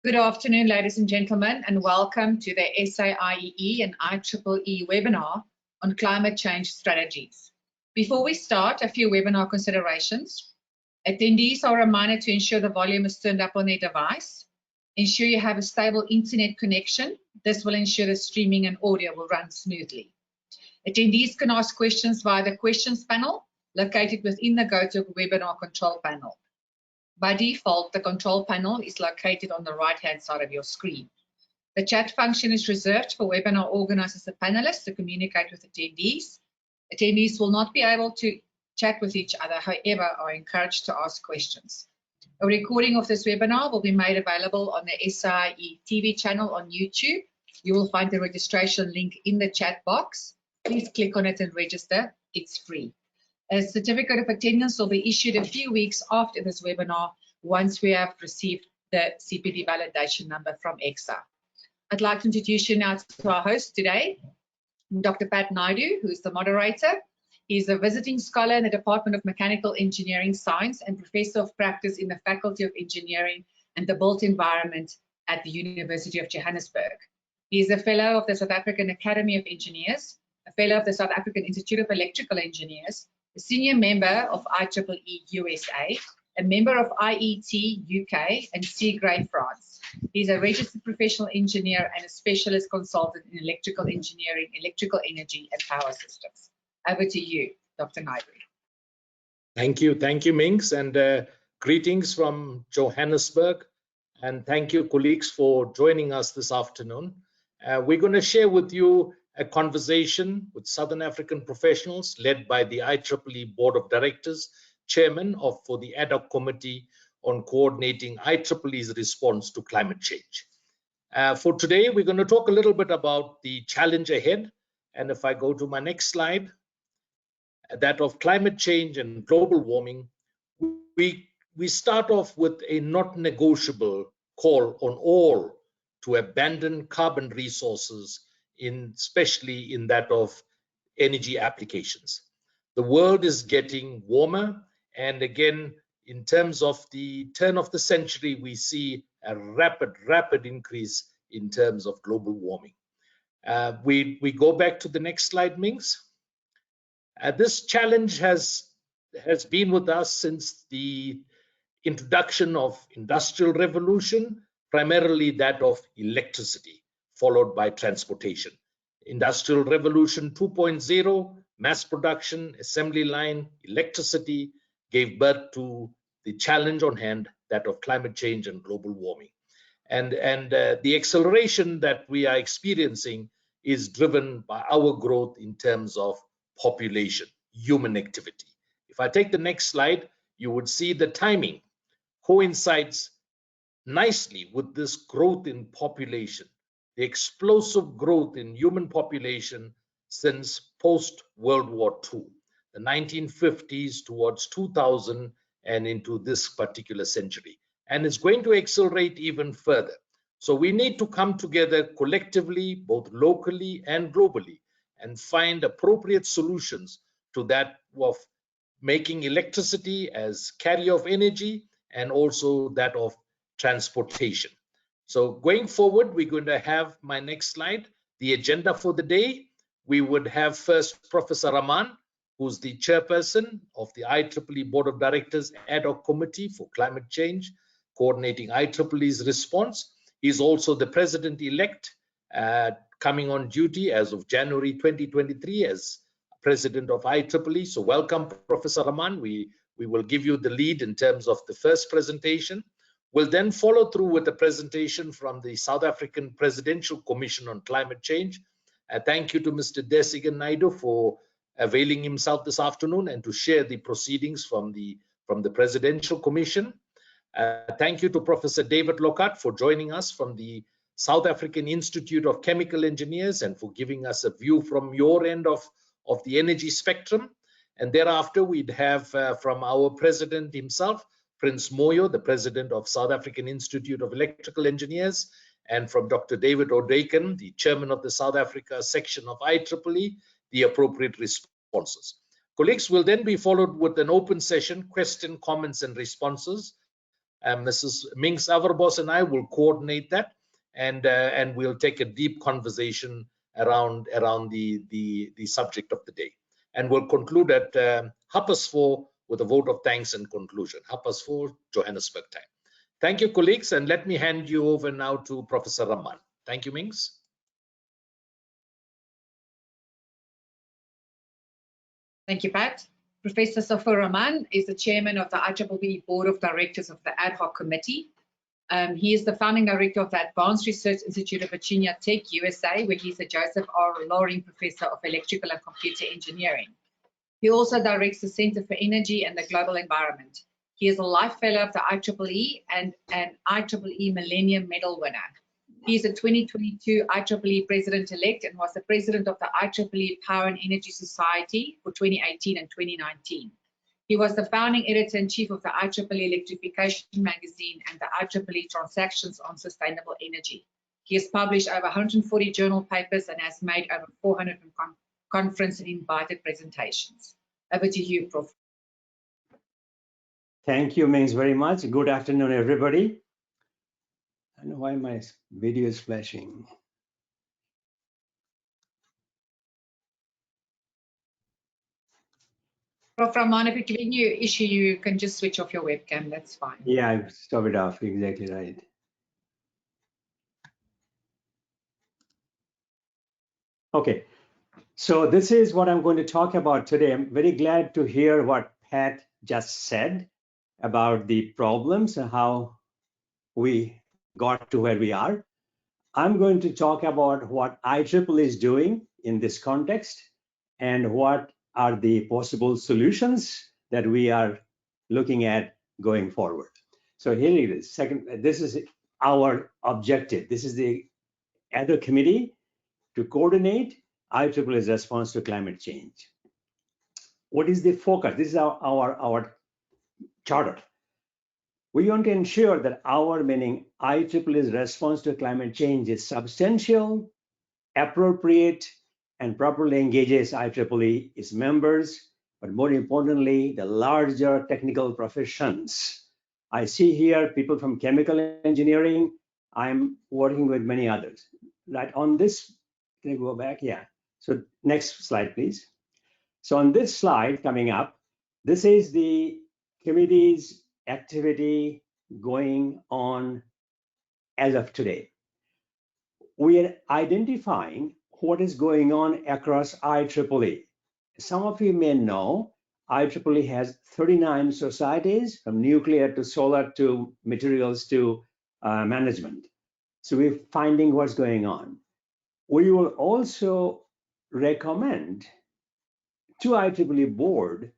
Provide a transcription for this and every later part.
Good afternoon, ladies and gentlemen, and welcome to the SAIEE and IEEE webinar on climate change strategies. Before we start, a few webinar considerations. Attendees are reminded to ensure the volume is turned up on their device. Ensure you have a stable internet connection. This will ensure the streaming and audio will run smoothly. Attendees can ask questions via the questions panel located within the GoToWebinar control panel. By default, the control panel is located on the right-hand side of your screen. The chat function is reserved for webinar organizers and panelists to communicate with attendees. Attendees will not be able to chat with each other, however, are encouraged to ask questions. A recording of this webinar will be made available on the SAIEE TV channel on YouTube. You will find the registration link in the chat box. Please click on it and register. It's free. A certificate of attendance will be issued a few weeks after this webinar once we have received the CPD validation number from EXA. I'd like to introduce you now to our host today, Dr. Pat Naidu, who is the moderator. He's a visiting scholar in the Department of Mechanical Engineering Science and Professor of Practice in the Faculty of Engineering and the Built Environment at the University of Johannesburg. He is a Fellow of the South African Academy of Engineers, a Fellow of the South African Institute of Electrical Engineers, a senior member of IEEE USA, a member of IET UK and C-Grade France. He's a registered professional engineer and a specialist consultant in electrical engineering, electrical energy and power systems. Over to you, Dr. Naidu. Thank you, Minx, and greetings from Johannesburg, and thank you, colleagues, for joining us this afternoon. We're going to share with you a conversation with Southern African professionals led by the IEEE Board of Directors, Chairman for the Ad Hoc Committee on coordinating IEEE's response to climate change. For today, we're going to talk a little bit about the challenge ahead. And if I go to my next slide, that of climate change and global warming, we start off with a not negotiable call on all to abandon carbon resources, especially in that of energy applications. The world is getting warmer, and again, in terms of the turn of the century, we see a rapid increase in terms of global warming. We go back to the next slide, Minx. This challenge has been with us since the introduction of industrial revolution, primarily that of electricity, followed by transportation. Industrial Revolution 2.0, mass production, assembly line, electricity gave birth to the challenge on hand, that of climate change and global warming. And the acceleration that we are experiencing is driven by our growth in terms of population, human activity. If I take the next slide, you would see the timing coincides nicely with this growth in population, the explosive growth in human population since post-World War II, the 1950s towards 2000 and into this particular century. And it's going to accelerate even further. So we need to come together collectively, both locally and globally, and find appropriate solutions to that of making electricity as carrier of energy and also that of transportation. So going forward, we're going to have my next slide, the agenda for the day. We would have first Professor Rahman, who's the chairperson of the IEEE Board of Directors Ad Hoc Committee for Climate Change, coordinating IEEE's response. He's also the president-elect, coming on duty as of January 2023 as president of IEEE. So welcome, Professor Rahman. We will give you the lead in terms of the first presentation. We'll then follow through with a presentation from the South African Presidential Commission on Climate Change. Thank you to Mr. Desigan Naidu for availing himself this afternoon and to share the proceedings from the Presidential Commission. Thank you to Professor David Lockhart for joining us from the South African Institute of Chemical Engineers and for giving us a view from your end of the energy spectrum. And thereafter, we'd have from our president himself, Prince Moyo, the president of South African Institute of Electrical Engineers, and from Dr. David Oyedokin, the chairman of the South Africa section of IEEE, the appropriate responses. Colleagues, will then be followed with an open session, question, comments, and responses. Mrs. Minks Averbos and I will coordinate that, and we'll take a deep conversation around the subject of the day. And we'll conclude at 4:30 with a vote of thanks and conclusion. 4:30 Johannesburg time. Thank you, colleagues, and let me hand you over now to Professor Raman. Thank you, Minks. Thank you, Pat. Professor Safur Rahman is the chairman of the IEEE Board of Directors of the Ad Hoc Committee. He is the founding director of the Advanced Research Institute of Virginia Tech, USA, where he's a Joseph R. Loring Professor of Electrical and Computer Engineering. He also directs the Center for Energy and the Global Environment. He is a Life Fellow of the IEEE and an IEEE Millennium Medal winner. He is a 2022 IEEE President-elect and was the President of the IEEE Power and Energy Society for 2018 and 2019. He was the founding editor-in-chief of the IEEE Electrification magazine and the IEEE Transactions on Sustainable Energy. He has published over 140 journal papers and has made over 400 conference and invited presentations. Over to you, Prof. Thank you, Minks, very much. Good afternoon, everybody. I don't know why my video is flashing. Prof. Rahman, if it's giving you an issue, you can just switch off your webcam, that's fine. Yeah, I stop it off, exactly right. Okay, so this is what I'm going to talk about today. I'm very glad to hear what Pat just said about the problems and how we got to where we are. I'm going to talk about what IEEE is doing in this context and what are the possible solutions that we are looking at going forward. So here it is. This is our objective. This is the Ad Hoc Committee to coordinate IEEE's response to climate change. What is the focus? This is our charter. We want to ensure that our, meaning IEEE's response to climate change, is substantial, appropriate, and properly engages IEEE, its members, but more importantly, the larger technical professions. I see here people from chemical engineering. I'm working with many others. Right on this, can you go back? Yeah. So next slide, please. So on this slide coming up, this is the committee's activity going on as of today. We are identifying what is going on across IEEE. Some of you may know IEEE has 39 societies, from nuclear to solar to materials to management. So we're finding what's going on. We will also recommend to IEEE board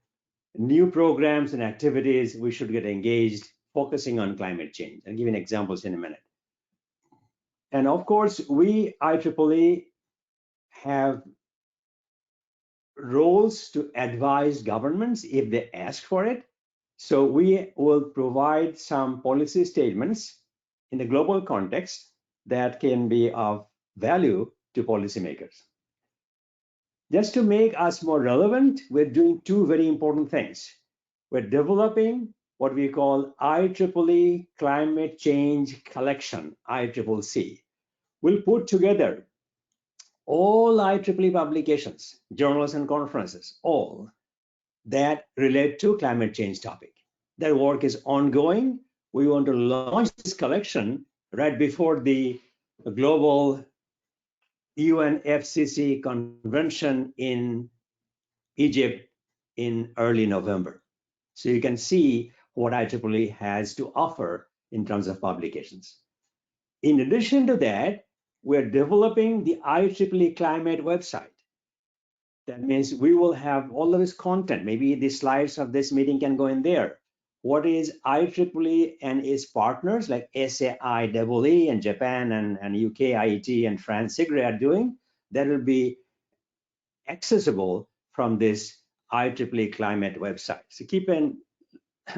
new programs and activities we should get engaged, focusing on climate change. I'll give you examples in a minute. And of course, we IEEE have roles to advise governments if they ask for it. So we will provide some policy statements in the global context that can be of value to policymakers. Just to make us more relevant, we're doing two very important things. We're developing what we call IEEE Climate Change Collection, ICCC. We'll put together all IEEE publications, journals and conferences, all that relate to climate change topic. That work is ongoing. We want to launch this collection right before the global UNFCCC convention in Egypt in early November. So you can see what IEEE has to offer in terms of publications. In addition to that, we're developing the IEEE climate website. That means we will have all of this content. Maybe the slides of this meeting can go in there. What is IEEE and its partners like SAIEE and Japan and UK, IET and France, SIGRE are doing, that will be accessible from this IEEE climate website. So keep an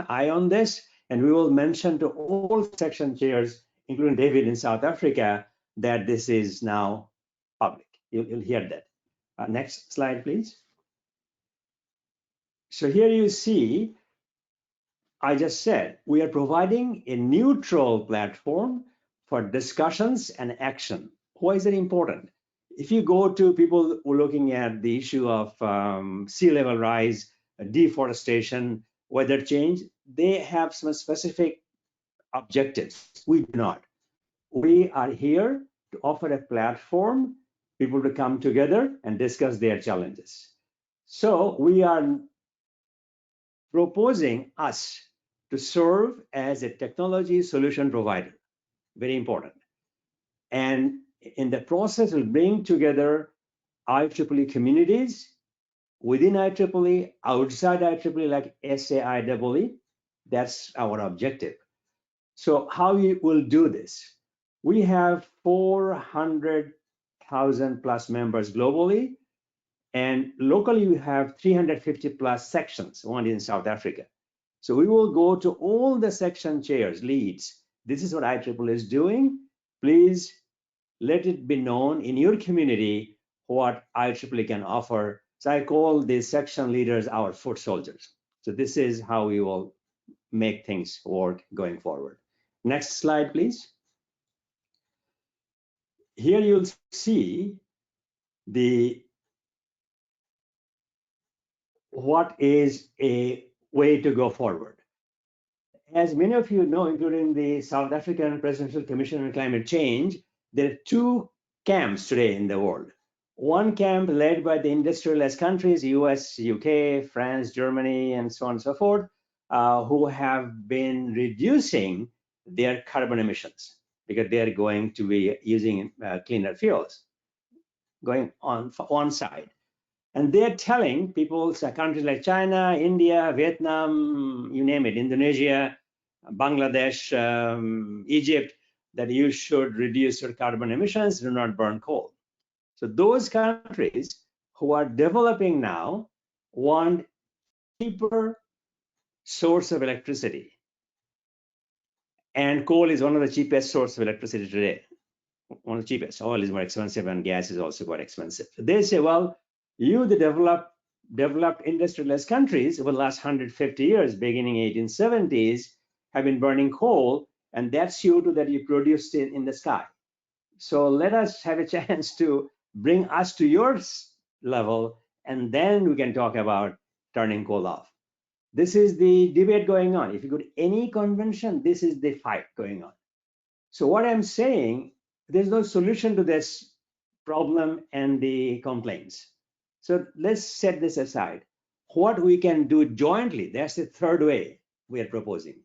eye on this, and we will mention to all section chairs, including David in South Africa, that this is now public. You'll hear that. Next slide, please. So here you see I just said, we are providing a neutral platform for discussions and action. Why is it important? If you go to people who are looking at the issue of sea level rise, deforestation, weather change, they have some specific objectives. We do not. We are here to offer a platform, people to come together and discuss their challenges. So we are proposing us to serve as a technology solution provider. Very important. And in the process, we'll bring together IEEE communities within IEEE, outside IEEE, like SAIEE. That's our objective. So how we will do this? We have 400,000 plus members globally, and locally we have 350 plus sections, one in South Africa. So we will go to all the section chairs, leads. This is what IEEE is doing. Please let it be known in your community what IEEE can offer. So I call these section leaders our foot soldiers. So this is how we will make things work going forward. Next slide, please. Here you'll see what is a way to go forward. As many of you know, including the South African Presidential Commission on Climate Change, there are two camps today in the world. One camp led by the industrialized countries, US, UK, France, Germany, and so on and so forth, who have been reducing their carbon emissions because they are going to be using cleaner fuels, going on one side. And they're telling people, countries like China, India, Vietnam, you name it, Indonesia, Bangladesh, Egypt, that you should reduce your carbon emissions, do not burn coal. So those countries who are developing now want cheaper source of electricity. And coal is one of the cheapest source of electricity today. One of the cheapest. Oil is more expensive and gas is also quite expensive. So they say, well, you, the developed industrialized countries over the last 150 years, beginning 1870s, have been burning coal, and that's CO2 that you produced in the sky. So let us have a chance to bring us to your level, and then we can talk about turning coal off. This is the debate going on. If you go to any convention, this is the fight going on. So what I'm saying, there's no solution to this problem and the complaints. So let's set this aside. What we can do jointly, that's the third way we are proposing.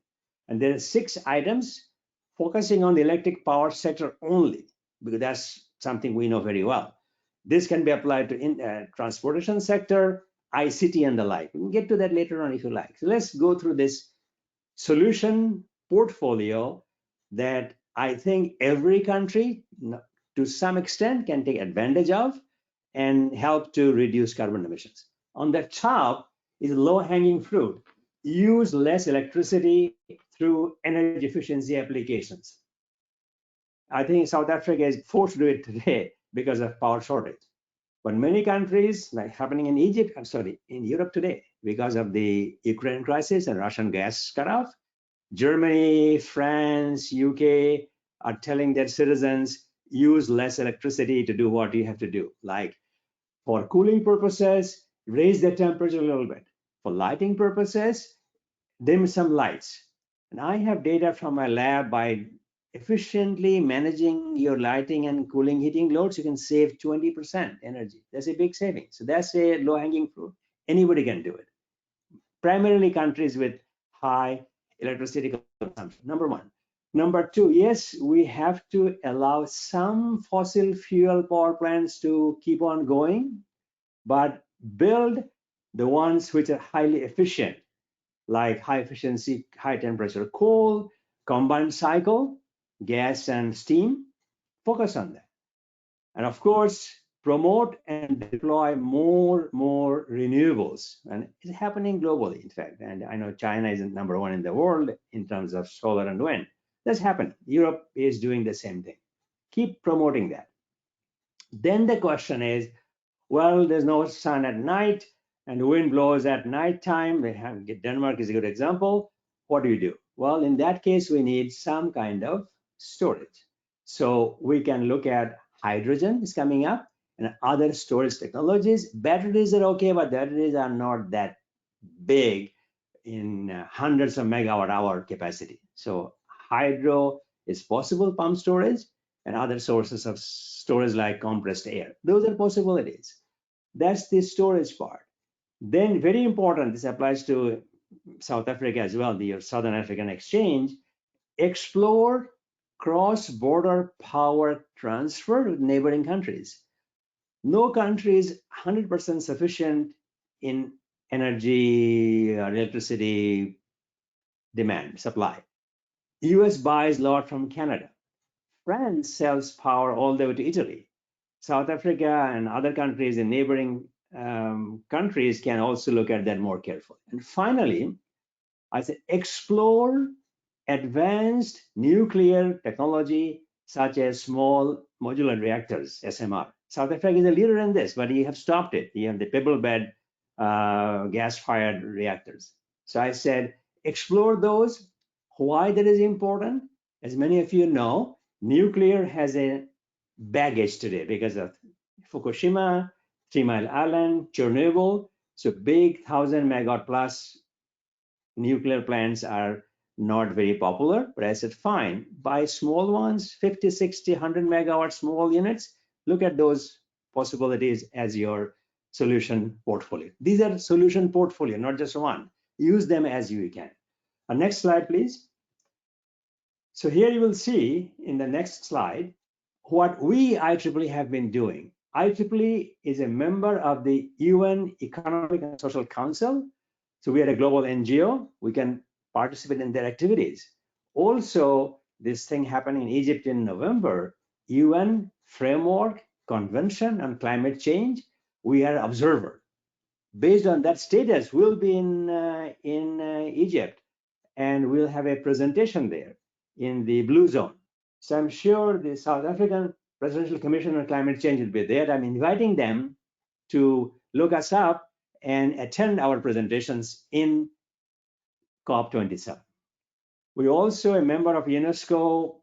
And there are 6 items focusing on the electric power sector only, because that's something we know very well. This can be applied to transportation sector, ICT, and the like. We can get to that later on if you like. So let's go through this solution portfolio that I think every country, to some extent, can take advantage of and help to reduce carbon emissions. On the top is low-hanging fruit. Use less electricity through energy efficiency applications. I think South Africa is forced to do it today because of power shortage. But many countries, like happening in Egypt, in Europe today, because of the Ukraine crisis and Russian gas cutoff, Germany, France, UK are telling their citizens, use less electricity to do what you have to do. Like for cooling purposes, raise the temperature a little bit. For lighting purposes, dim some lights. And I have data from my lab by efficiently managing your lighting and cooling heating loads, you can save 20% energy. That's a big saving. So that's a low-hanging fruit. Anybody can do it. Primarily countries with high electricity consumption, number one. Number two, yes, we have to allow some fossil fuel power plants to keep on going, but build the ones which are highly efficient, like high efficiency, high temperature coal, combined cycle, gas and steam. Focus on that. And of course, promote and deploy more renewables. And it's happening globally, in fact. And I know China is number 1 in the world in terms of solar and wind. That's happened. Europe is doing the same thing. Keep promoting that. Then the question is, well, there's no sun at night and the wind blows at nighttime. Denmark is a good example. what do you do? Well, in that case, we need some kind of storage. So we can look at hydrogen is coming up and other storage technologies. Batteries are okay, but batteries are not that big in hundreds of megawatt hour capacity. So hydro is possible, pump storage, and other sources of storage like compressed air. Those are possibilities. That's the storage part. Then very important, this applies to South Africa as well, the Southern African Exchange, explore cross-border power transfer with neighboring countries. No country is 100% sufficient in energy or electricity demand, supply. US buys a lot from Canada. France sells power all the way to Italy. South Africa and other countries in neighboring countries can also look at that more carefully. And finally, I said explore advanced nuclear technology such as small modular reactors, SMR. South Africa is a leader in this, but you have stopped it. You have the pebble bed gas-fired reactors. So I said explore those. Why that is important? As many of you know, nuclear has a baggage today because of Fukushima, 3 Mile Island, Chernobyl. So big 1,000 megawatt plus nuclear plants are not very popular, but I said, fine, buy small ones, 50, 60, 100 megawatt small units. Look at those possibilities as your solution portfolio. These are solution portfolio, not just one. Use them as you can. Next slide, please. So here you will see in the next slide what we IEEE have been doing. IEEE is a member of the UN Economic and Social Council. So we are a global NGO. We can participate in their activities. Also, this thing happened in Egypt in November, UN Framework Convention on Climate Change. We are observer. Based on that status, we'll be in Egypt, and we'll have a presentation there in the blue zone. So I'm sure the South African Presidential Commission on Climate Change will be there. I'm inviting them to look us up and attend our presentations in COP27. We're also a member of UNESCO.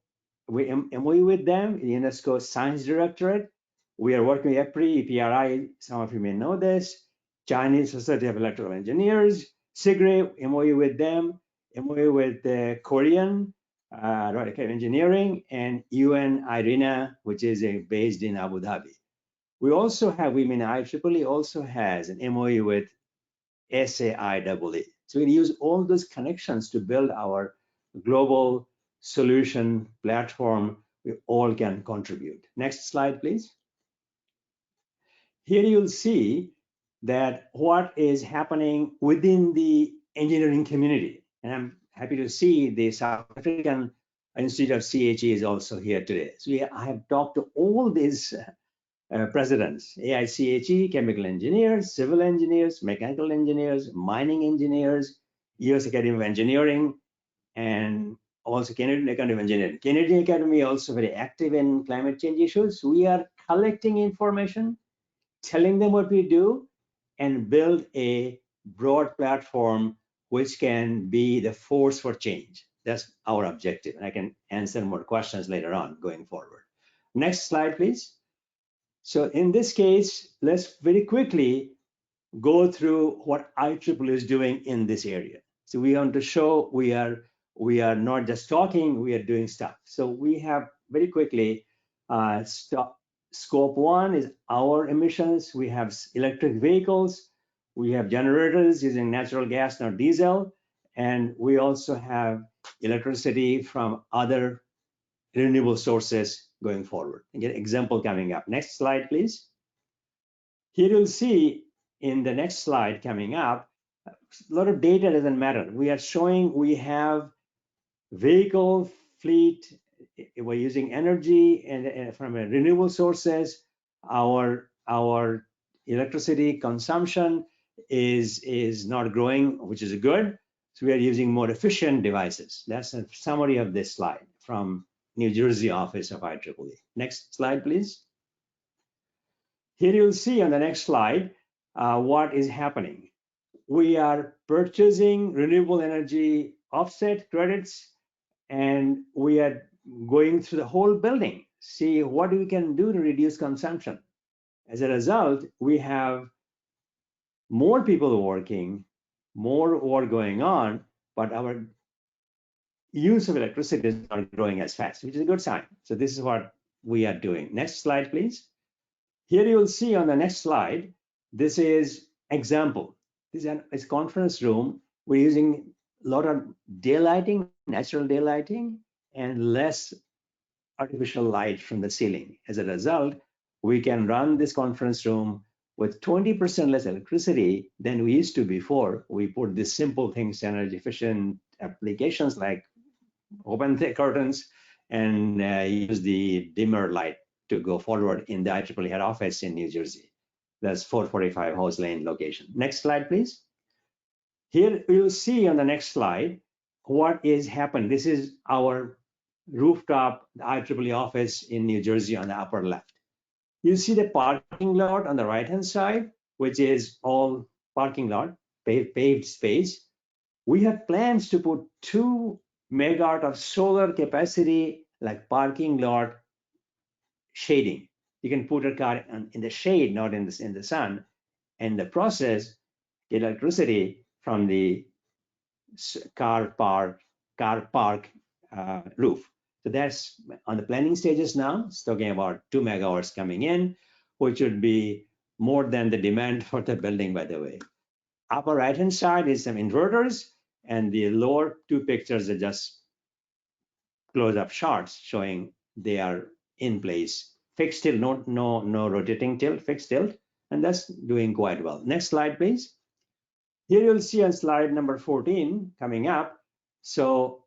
We MOU with them, UNESCO Science Directorate. We are working with EPRI, EPRI, some of you may know this, Chinese Society of Electrical Engineers, SIGRE, MOU with them, MOU with the Korean Engineering, and UN IRENA, which is based in Abu Dhabi. We also have, IEEE also has an MOU with SAIEE. So we use all those connections to build our global solution platform. We all can contribute. Next slide, please. Here you'll see that what is happening within the engineering community. And I'm happy to see the South African Institute of CHE is also here today. So I have talked to all these presidents, AICHE, chemical engineers, civil engineers, mechanical engineers, mining engineers, US Academy of Engineering, and also Canadian Academy of Engineering. Canadian Academy also very active in climate change issues. We are collecting information, telling them what we do, and build a broad platform which can be the force for change. That's our objective. And I can answer more questions later on going forward. Next slide, please. So in this case, let's very quickly go through what IEEE is doing in this area. So we want to show we are not just talking, we are doing stuff. So we have very quickly scope 1 is our emissions. We have electric vehicles. We have generators using natural gas, not diesel. And we also have electricity from other renewable sources going forward. And get an example coming up. Next slide, please. Here you'll see in the next slide coming up, a lot of data doesn't matter. We are showing we have vehicle fleet. We're using energy and from renewable sources. Our electricity consumption is not growing, which is good. So we are using more efficient devices. That's a summary of this slide from New Jersey office of IEEE. Next slide, please. Here you'll see on the next slide what is happening. We are purchasing renewable energy offset credits, and we are going through the whole building, see what we can do to reduce consumption. As a result, we have more people working, more work going on, but our use of electricity is not growing as fast, which is a good sign. So this is what we are doing. Next slide, please. Here you will see on the next slide, this is example. This is a conference room. We're using a lot of daylighting, natural daylighting, and less artificial light from the ceiling. As a result, we can run this conference room with 20% less electricity than we used to before. We put these simple things, energy efficient applications like open the curtains and use the dimmer light to go forward in the IEEE head office in New Jersey. That's 445 Hose Lane location. Next slide, please. Here you'll see on the next slide what is happening. This is our rooftop IEEE office in New Jersey on the upper left. You see the parking lot on the right-hand side, which is all parking lot, paved space. We have plans to put 2 megawatt of solar capacity, like parking lot shading. You can put a car in the shade, not in the sun, and the process get electricity from the car park roof. So that's on the planning stages now. It's talking about 2 megawatts coming in, which would be more than the demand for the building, by the way. Upper right-hand side is some inverters, and the lower 2 pictures are just close-up shots showing they are in place. Fixed tilt, no rotating tilt, fixed tilt, and that's doing quite well. Next slide, please. Here you'll see on slide number 14 coming up. So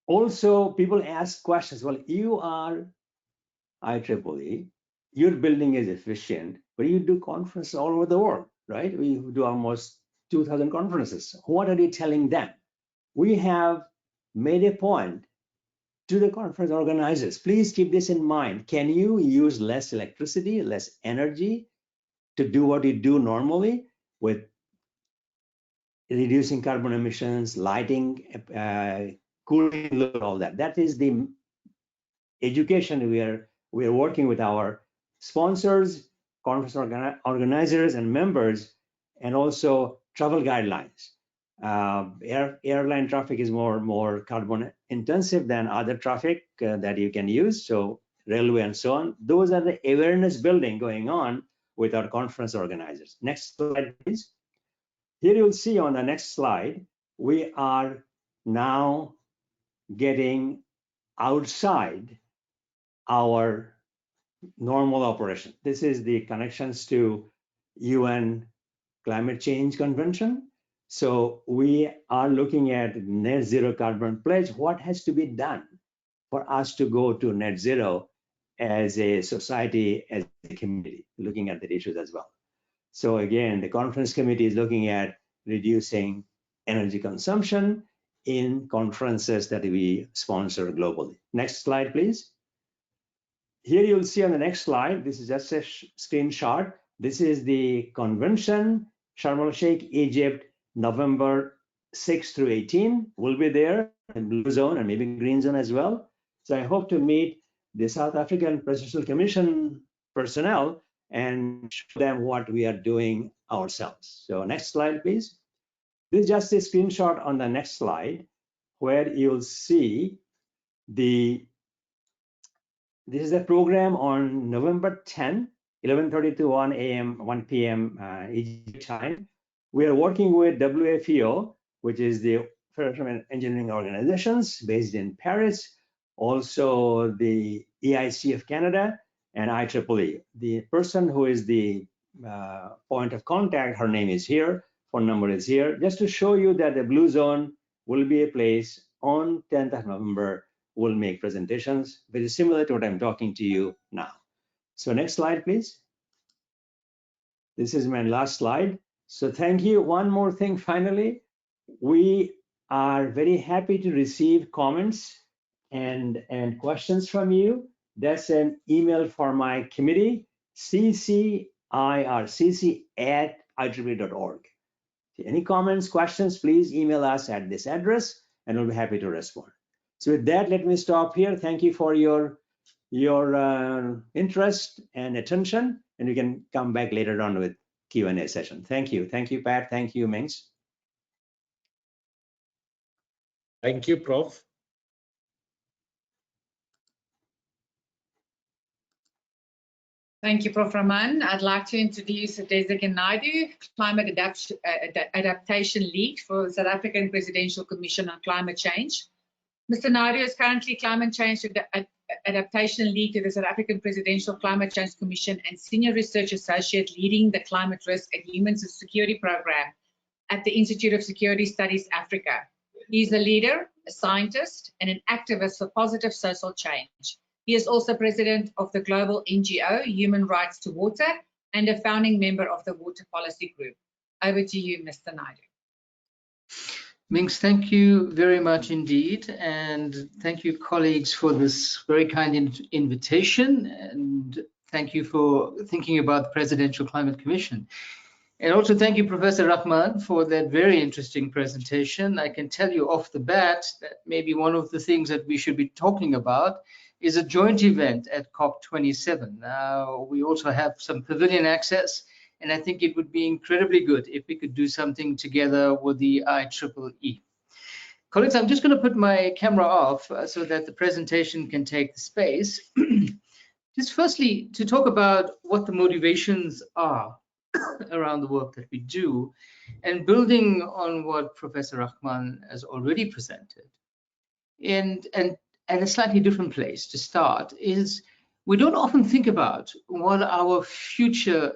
also people ask questions. Well, you are IEEE, your building is efficient, but you do conferences all over the world, right? We do almost 2,000 conferences. What are you telling them? We have made a point to the conference organizers. Please keep this in mind. Can you use less electricity, less energy to do what you do normally with reducing carbon emissions, lighting, cooling, all that? That is the education we are working with our sponsors, conference organizers and members, and also travel guidelines. Airline traffic is more carbon intensive than other traffic that you can use, so railway and so on. Those are the awareness building going on with our conference organizers. Next slide, please. Here you'll see on the next slide, we are now getting outside our normal operation. This is the connections to UN Climate Change Convention. So we are looking at net zero carbon pledge. What has to be done for us to go to net zero as a society, as a community, looking at the issues as well. So again, the conference committee is looking at reducing energy consumption in conferences that we sponsor globally. Next slide, please. Here you'll see on the next slide, this is just a screenshot. This is the convention, Sharm el-Sheikh, Egypt, November 6 through 18. We'll be there in blue zone and maybe green zone as well. So I hope to meet the South African Presidential Commission personnel and show them what we are doing ourselves. So next slide, please. This is just a screenshot on the next slide where you'll see this is the program on November 10, 11:30 to 1 p.m. Egypt time. We are working with WFEO, which is the Federation of Engineering Organizations based in Paris, also the EIC of Canada, and IEEE. The person who is the point of contact, her name is here, phone number is here, just to show you that the blue zone will be a place on 10th of November. We'll make presentations very similar to what I'm talking to you now. So next slide, please. This is my last slide. So thank you. One more thing, finally, we are very happy to receive comments and questions from you. That's an email for my committee, ccircc@ieee.org. Any comments, questions, please email us at this address and we'll be happy to respond. So with that, let me stop here. Thank you for your interest and attention, and we can come back later on with Q&A session. Thank you. Thank you, Pat. Thank you, Mings. Thank you, Prof. Thank you, Prof. Raman. I'd like to introduce Oyedokin Naidu, Climate Adaptation Lead for South African Presidential Commission on Climate Change. Mr. Naidu is currently Climate Change Adaptation Lead to the South African Presidential Climate Change Commission and Senior Research Associate leading the Climate Risk and Human Security Program at the Institute of Security Studies Africa. He's a leader, a scientist, and an activist for positive social change. He is also president of the global NGO Human Rights to Water and a founding member of the Water Policy Group. Over to you, Mr. Naidu. Mings, thank you very much indeed. And thank you, colleagues, for this very kind invitation. And thank you for thinking about the Presidential Climate Commission. And also thank you, Professor Rahman, for that very interesting presentation. I can tell you off the bat that maybe one of the things that we should be talking about is a joint event at COP27. Now, we also have some pavilion access, and I think it would be incredibly good if we could do something together with the IEEE. Colleagues, I'm just going to put my camera off so that the presentation can take the space. Just firstly, to talk about what the motivations are around the work that we do, and building on what Professor Rahman has already presented. And a slightly different place to start is we don't often think about what our future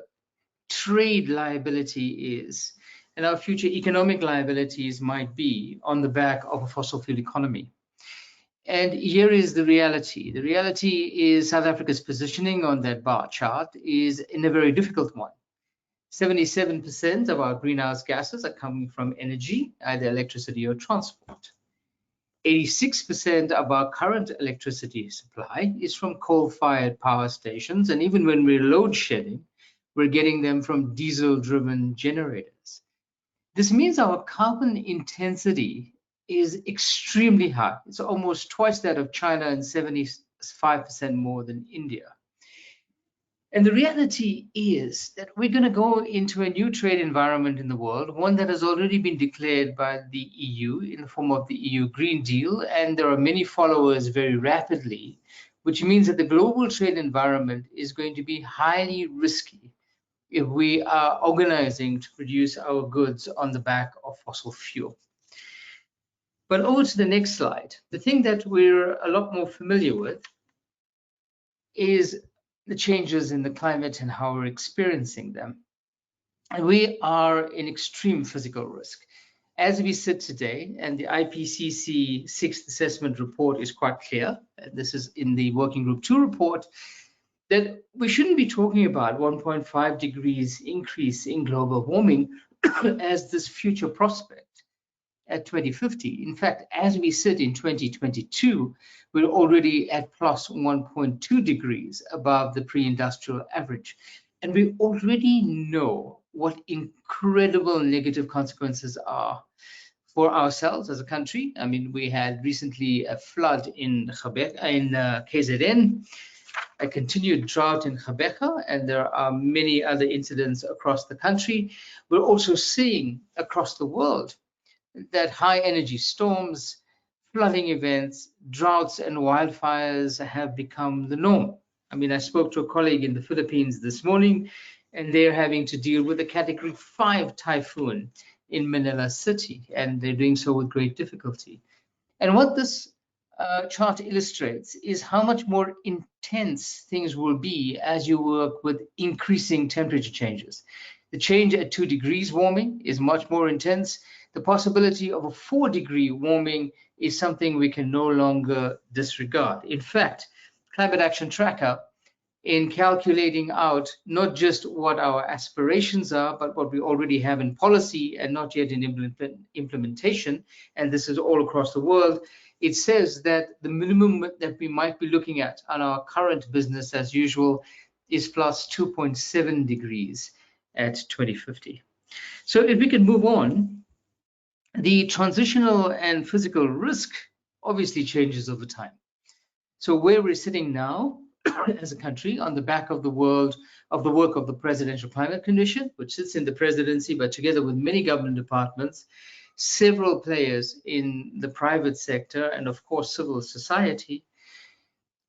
trade liability is and our future economic liabilities might be on the back of a fossil fuel economy. And here is the reality. The reality is South Africa's positioning on that bar chart is in a very difficult one. 77% of our greenhouse gases are coming from energy, either electricity or transport. 86% of our current electricity supply is from coal-fired power stations, and even when we're load shedding, we're getting them from diesel-driven generators. This means our carbon intensity is extremely high. It's almost twice that of China and 75% more than India. And the reality is that we're going to go into a new trade environment in the world, one that has already been declared by the EU in the form of the EU Green Deal, and there are many followers very rapidly, which means that the global trade environment is going to be highly risky if we are organizing to produce our goods on the back of fossil fuel. But over to the next slide. The thing that we're a lot more familiar with is the changes in the climate and how we're experiencing them. And we are in extreme physical risk. As we sit today, and the IPCC 6th assessment report is quite clear, and this is in the Working Group 2 report, that we shouldn't be talking about 1.5 degrees increase in global warming as this future prospect at 2050. In fact, as we sit in 2022, we're already at plus 1.2 degrees above the pre-industrial average. And we already know what incredible negative consequences are for ourselves as a country. I mean, we had recently a flood in KZN, a continued drought in Gqeberha, and there are many other incidents across the country. We're also seeing across the world that high energy storms, flooding events, droughts, and wildfires have become the norm. I mean, I spoke to a colleague in the Philippines this morning, and they're having to deal with a Category 5 typhoon in Manila City, and they're doing so with great difficulty. And what this chart illustrates is how much more intense things will be as you work with increasing temperature changes. The change at 2 degrees warming is much more intense. The possibility of a 4-degree warming is something we can no longer disregard. In fact, Climate Action Tracker, in calculating out not just what our aspirations are, but what we already have in policy and not yet in implementation, and this is all across the world, it says that the minimum that we might be looking at on our current business as usual is plus 2.7 degrees at 2050. So if we can move on, the transitional and physical risk obviously changes over time. So where we're sitting now as a country on the back of the work of the Presidential Climate Commission, which sits in the presidency, but together with many government departments, several players in the private sector, and of course civil society,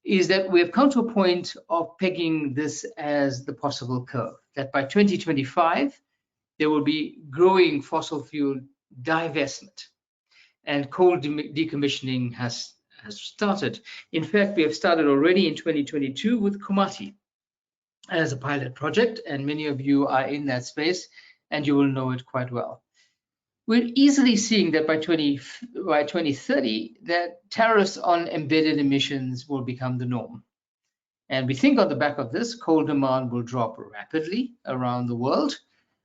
is that we have come to a point of pegging this as the possible curve, that by 2025, there will be growing fossil fuel divestment, and coal decommissioning has started. In fact, we have started already in 2022 with Komati as a pilot project, and many of you are in that space and you will know it quite well. We're easily seeing that by 2030, that tariffs on embedded emissions will become the norm. And we think on the back of this, coal demand will drop rapidly around the world.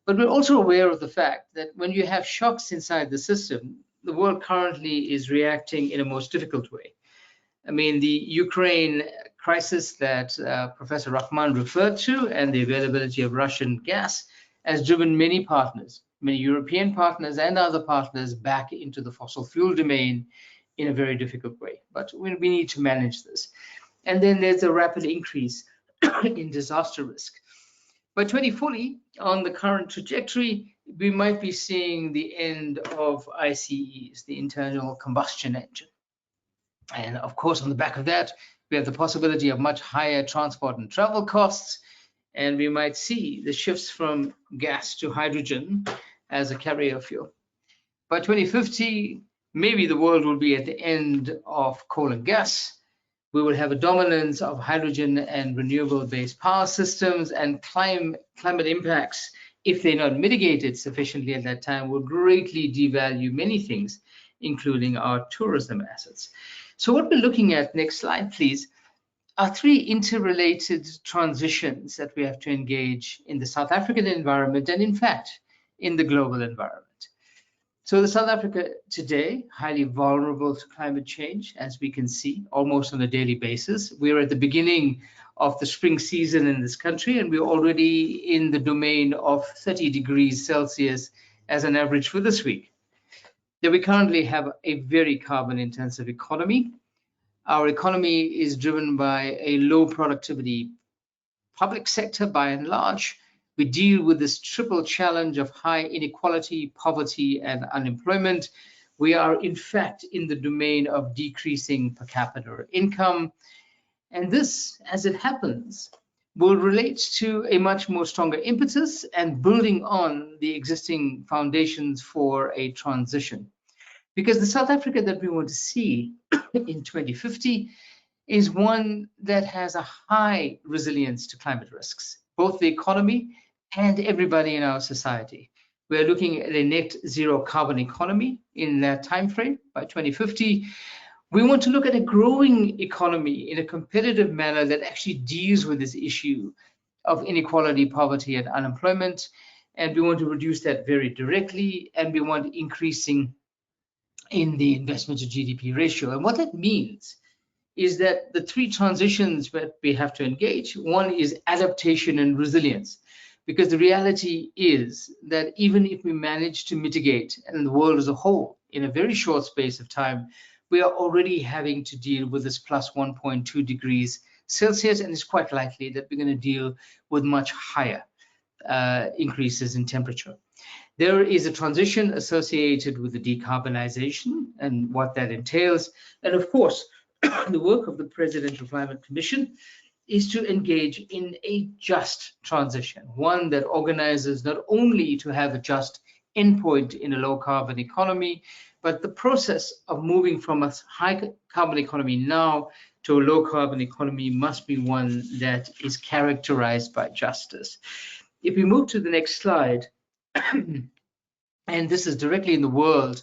But we're also aware of the fact that when you have shocks inside the system, the world currently is reacting in a most difficult way. I mean, the Ukraine crisis that Professor Rahman referred to, and the availability of Russian gas, has driven many partners, many European partners and other partners, back into the fossil fuel domain in a very difficult way. But we need to manage this. And then there's a rapid increase in disaster risk. By 2040, on the current trajectory, we might be seeing the end of ICEs, the internal combustion engine. And of course, on the back of that, we have the possibility of much higher transport and travel costs, and we might see the shifts from gas to hydrogen as a carrier fuel. By 2050, maybe the world will be at the end of coal and gas. We will have a dominance of hydrogen and renewable-based power systems, and climate impacts, if they're not mitigated sufficiently at that time, will greatly devalue many things, including our tourism assets. So what we're looking at, next slide, please, are three interrelated transitions that we have to engage in the South African environment and, in fact, in the global environment. So the South Africa today, highly vulnerable to climate change, as we can see almost on a daily basis. We're at the beginning of the spring season in this country, and we're already in the domain of 30 degrees Celsius as an average for this week. That we currently have a very carbon intensive economy. Our economy is driven by a low productivity public sector by and large. We deal with this triple challenge of high inequality, poverty, and unemployment. We are, in fact, in the domain of decreasing per capita income. And this, as it happens, will relate to a much more stronger impetus and building on the existing foundations for a transition. Because the South Africa that we want to see in 2050 is one that has a high resilience to climate risks, both the economy and everybody in our society. We're looking at a net zero carbon economy in that time frame by 2050. We want to look at a growing economy in a competitive manner that actually deals with this issue of inequality, poverty, and unemployment. And we want to reduce that very directly, and we want increasing in the investment to GDP ratio. And what that means is that the three transitions that we have to engage, one is adaptation and resilience. Because the reality is that even if we manage to mitigate, and the world as a whole, in a very short space of time, we are already having to deal with this plus 1.2 degrees Celsius, and it's quite likely that we're going to deal with much higher increases in temperature. There is a transition associated with the decarbonization and what that entails. And of course, the work of the Presidential Climate Commission is to engage in a just transition, one that organizes not only to have a just endpoint in a low carbon economy, but the process of moving from a high carbon economy now to a low carbon economy must be one that is characterized by justice. If we move to the next slide, and this is directly in the world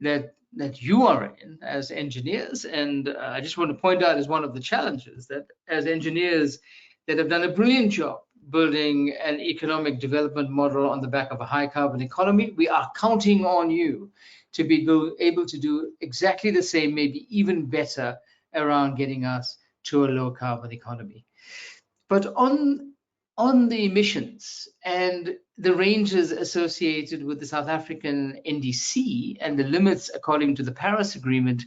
that you are in as engineers, and I just want to point out as one of the challenges that as engineers that have done a brilliant job building an economic development model on the back of a high carbon economy, we are counting on you to be able to do exactly the same, maybe even better, around getting us to a low carbon economy. But on on the emissions and the ranges associated with the South African NDC and the limits according to the Paris Agreement,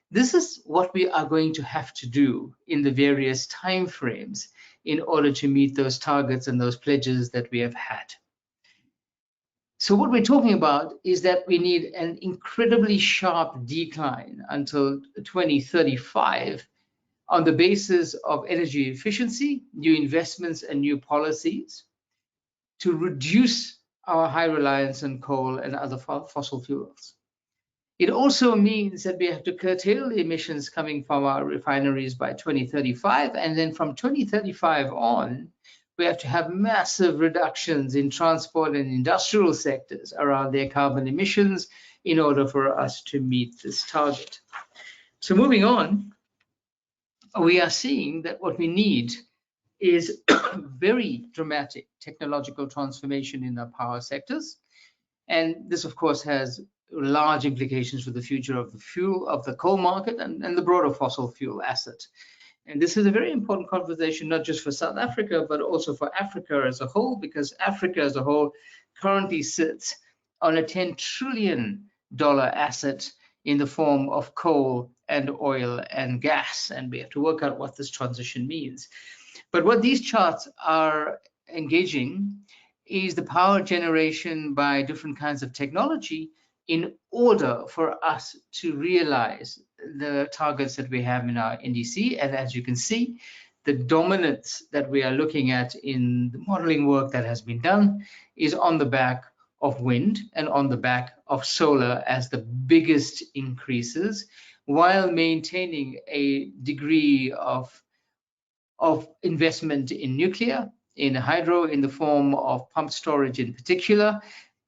this is what we are going to have to do in the various timeframes in order to meet those targets and those pledges that we have had. So what we're talking about is that we need an incredibly sharp decline until 2035 on the basis of energy efficiency, new investments, and new policies to reduce our high reliance on coal and other fossil fuels. It also means that we have to curtail the emissions coming from our refineries by 2035, and then from 2035 on, we have to have massive reductions in transport and industrial sectors around their carbon emissions in order for us to meet this target. So moving on, we are seeing that what we need is very dramatic technological transformation in our power sectors. And this, of course, has large implications for the future of the fuel, of the coal market and the broader fossil fuel asset. And this is a very important conversation, not just for South Africa, but also for Africa as a whole, because Africa as a whole currently sits on a $10 trillion asset in the form of coal and oil and gas. And we have to work out what this transition means. But what these charts are engaging is the power generation by different kinds of technology in order for us to realize the targets that we have in our NDC. And as you can see, the dominance that we are looking at in the modeling work that has been done is on the back of wind and on the back of solar as the biggest increases, while maintaining a degree of investment in nuclear, in hydro, in the form of pump storage in particular,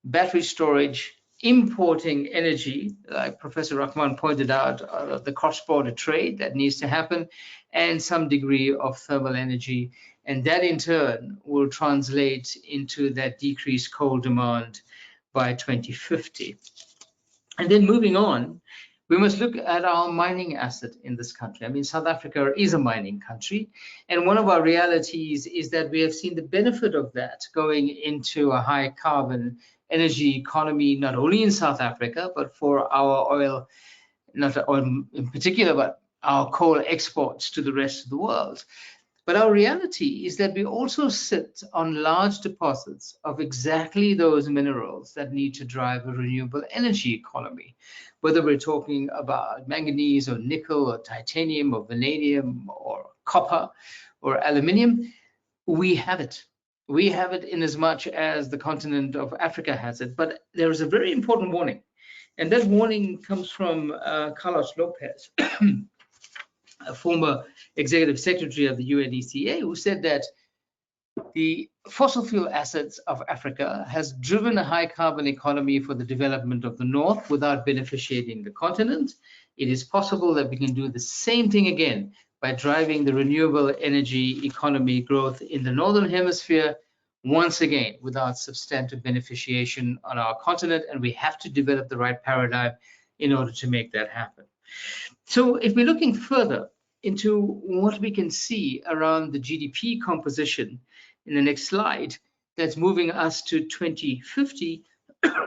battery storage, importing energy, like Professor Rahman pointed out, the cross-border trade that needs to happen, and some degree of thermal energy. And that in turn will translate into that decreased coal demand by 2050. And then moving on, we must look at our mining asset in this country. I mean, South Africa is a mining country, and one of our realities is that we have seen the benefit of that going into a high carbon energy economy, not only in South Africa, but for our oil, not oil in particular, but our coal exports to the rest of the world. But our reality is that we also sit on large deposits of exactly those minerals that need to drive a renewable energy economy. Whether we're talking about manganese or nickel or titanium or vanadium or copper or aluminium, we have it. We have it in as much as the continent of Africa has it. But there is a very important warning. And that warning comes from Carlos Lopez, a former executive secretary of the UNECA, who said that the fossil fuel assets of Africa has driven a high carbon economy for the development of the North without beneficiating the continent. It is possible that we can do the same thing again by driving the renewable energy economy growth in the Northern Hemisphere once again without substantive beneficiation on our continent. And we have to develop the right paradigm in order to make that happen. So if we're looking further into what we can see around the GDP composition in the next slide, that's moving us to 2050,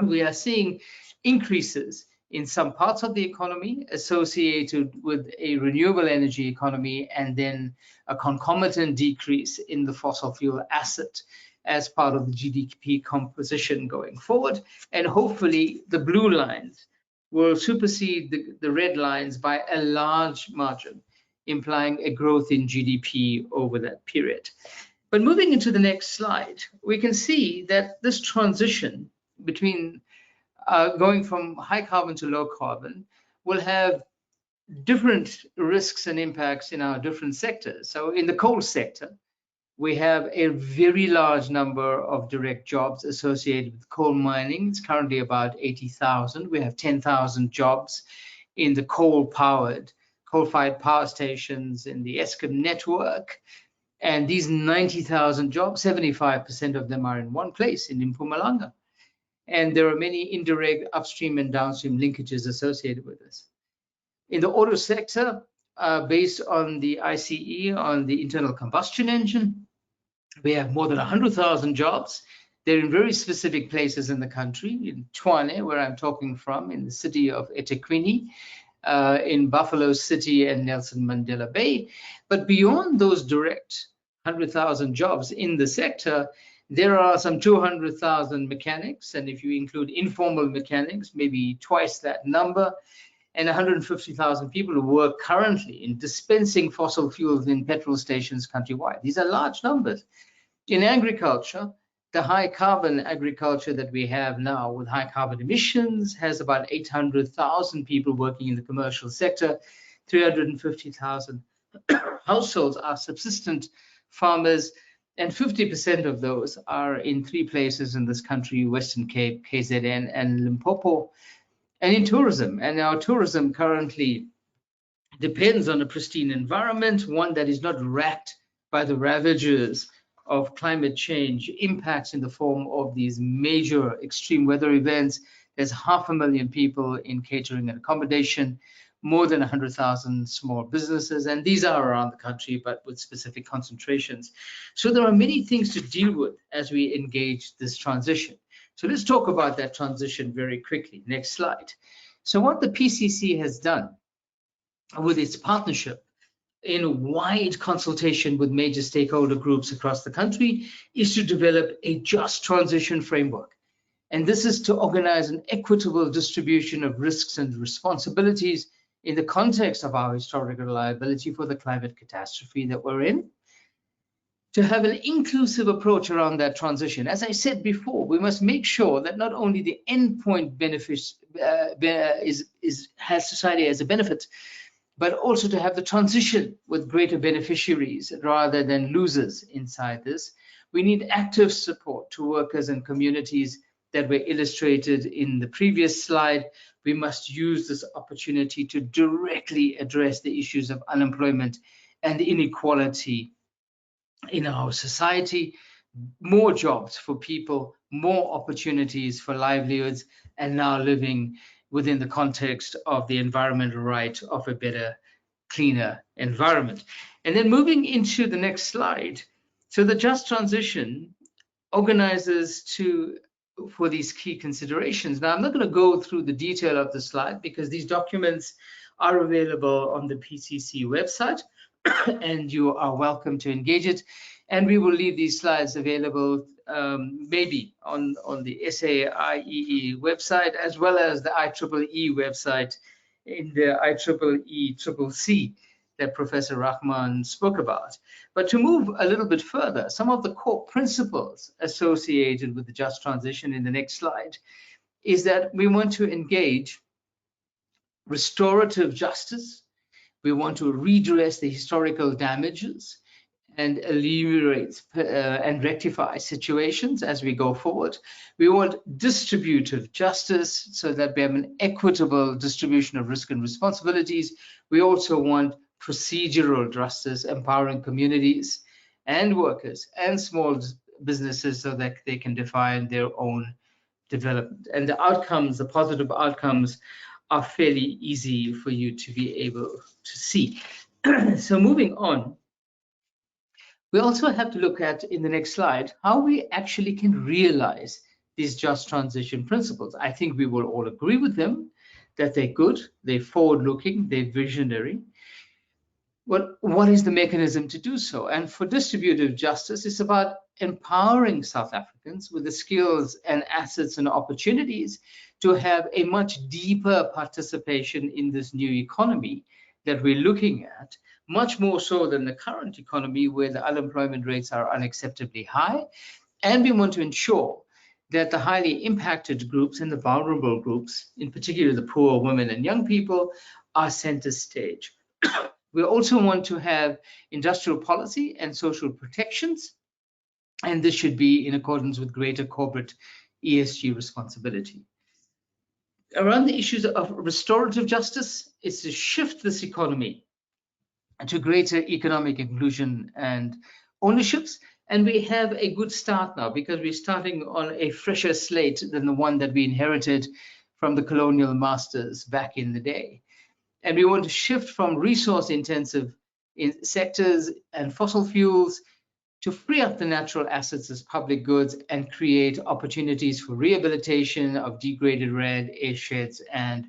we are seeing increases in some parts of the economy associated with a renewable energy economy, and then a concomitant decrease in the fossil fuel asset as part of the GDP composition going forward. And hopefully the blue lines will supersede the red lines by a large margin, implying a growth in GDP over that period. But moving into the next slide, we can see that this transition between going from high carbon to low carbon will have different risks and impacts in our different sectors. So in the coal sector, we have a very large number of direct jobs associated with coal mining. It's currently about 80,000. We have 10,000 jobs in the coal-fired power stations in the Eskom network. And these 90,000 jobs, 75% of them are in one place, in Mpumalanga. And there are many indirect upstream and downstream linkages associated with this. In the auto sector, based on the ICE, on the internal combustion engine, We have more than 100,000 jobs. They're in very specific places in the country, in Tshwane, where I'm talking from, in the city of eThekwini, in Buffalo City and Nelson Mandela Bay. But beyond those direct 100,000 jobs in the sector, there are some 200,000 mechanics, and if you include informal mechanics, maybe twice that number, and 150,000 people who work currently in dispensing fossil fuels in petrol stations countrywide. These are large numbers. In agriculture, the high carbon agriculture that we have now with high carbon emissions has about 800,000 people working in the commercial sector. 350,000 households are subsistent farmers, and 50% of those are in 3 places in this country: Western Cape, KZN, and Limpopo. And in tourism, and our tourism currently depends on a pristine environment, one that is not racked by the ravages of climate change impacts in the form of these major extreme weather events. There's 500,000 people in catering and accommodation, more than 100,000 small businesses, and these are around the country, but with specific concentrations. So there are many things to deal with as we engage this transition. So let's talk about that transition very quickly. Next slide. So what the PCC has done with its partnership in wide consultation with major stakeholder groups across the country is to develop a just transition framework. And this is to organize an equitable distribution of risks and responsibilities in the context of our historical liability for the climate catastrophe that we're in, to have an inclusive approach around that transition. As I said before, we must make sure that not only the endpoint benefits has society as a benefit, but also to have the transition with greater beneficiaries rather than losers inside this. We need active support to workers and communities that were illustrated in the previous slide. We must use this opportunity to directly address the issues of unemployment and inequality in our society. More jobs for people, more opportunities for livelihoods, and now living within the context of the environmental right of a better, cleaner environment. And then moving into the next slide. So the just transition organizes for these key considerations. Now, I'm not going to go through the detail of the slide because these documents are available on the PCC website and you are welcome to engage it. And we will leave these slides available maybe on the SAIEE website, as well as the IEEE website in the IEEE that Professor Rahman spoke about. But to move a little bit further, some of the core principles associated with the just transition in the next slide is that we want to engage restorative justice. We want to redress the historical damages and ameliorate and rectify situations as we go forward. We want distributive justice so that we have an equitable distribution of risk and responsibilities. We also want procedural justice, empowering communities and workers and small businesses so that they can define their own development. And the outcomes, the positive outcomes, are fairly easy for you to be able to see. So moving on, we also have to look at, in the next slide, how we actually can realize these just transition principles. I think we will all agree with them, that they're good, they're forward-looking, they're visionary. What is the mechanism to do so? And for distributive justice, it's about empowering South Africans with the skills and assets and opportunities to have a much deeper participation in this new economy that we're looking at, much more so than the current economy where the unemployment rates are unacceptably high. And we want to ensure that the highly impacted groups and the vulnerable groups, in particular the poor, women and young people, are center stage. We also want to have industrial policy and social protections, and this should be in accordance with greater corporate ESG responsibility. Around the issues of restorative justice, it's to shift this economy to greater economic inclusion and ownerships. And we have a good start now because we're starting on a fresher slate than the one that we inherited from the colonial masters back in the day. And we want to shift from resource intensive sectors and fossil fuels to free up the natural assets as public goods and create opportunities for rehabilitation of degraded land, airsheds, and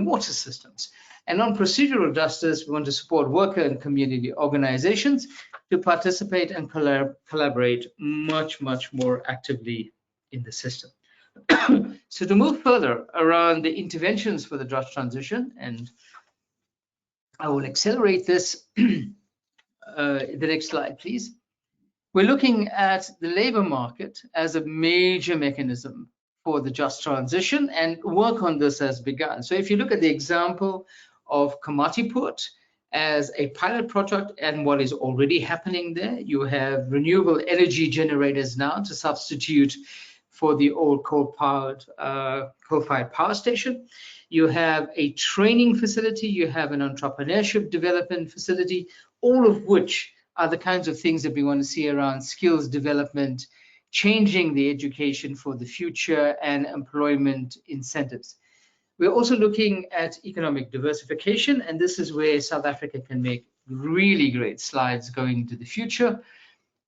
water systems. And on procedural justice, we want to support worker and community organizations to participate and collaborate much more actively in the system. So to move further around the interventions for the just transition, and I will accelerate this. The next slide, please. We're looking at the labor market as a major mechanism for the just transition, and work on this has begun. So if you look at the example of Komatiput as a pilot project and what is already happening there, you have renewable energy generators now to substitute for the old coal-fired power station. You have a training facility, you have an entrepreneurship development facility, all of which are the kinds of things that we want to see around skills development, changing the education for the future, and employment incentives. We're also looking at economic diversification, and this is where South Africa can make really great slides going into the future.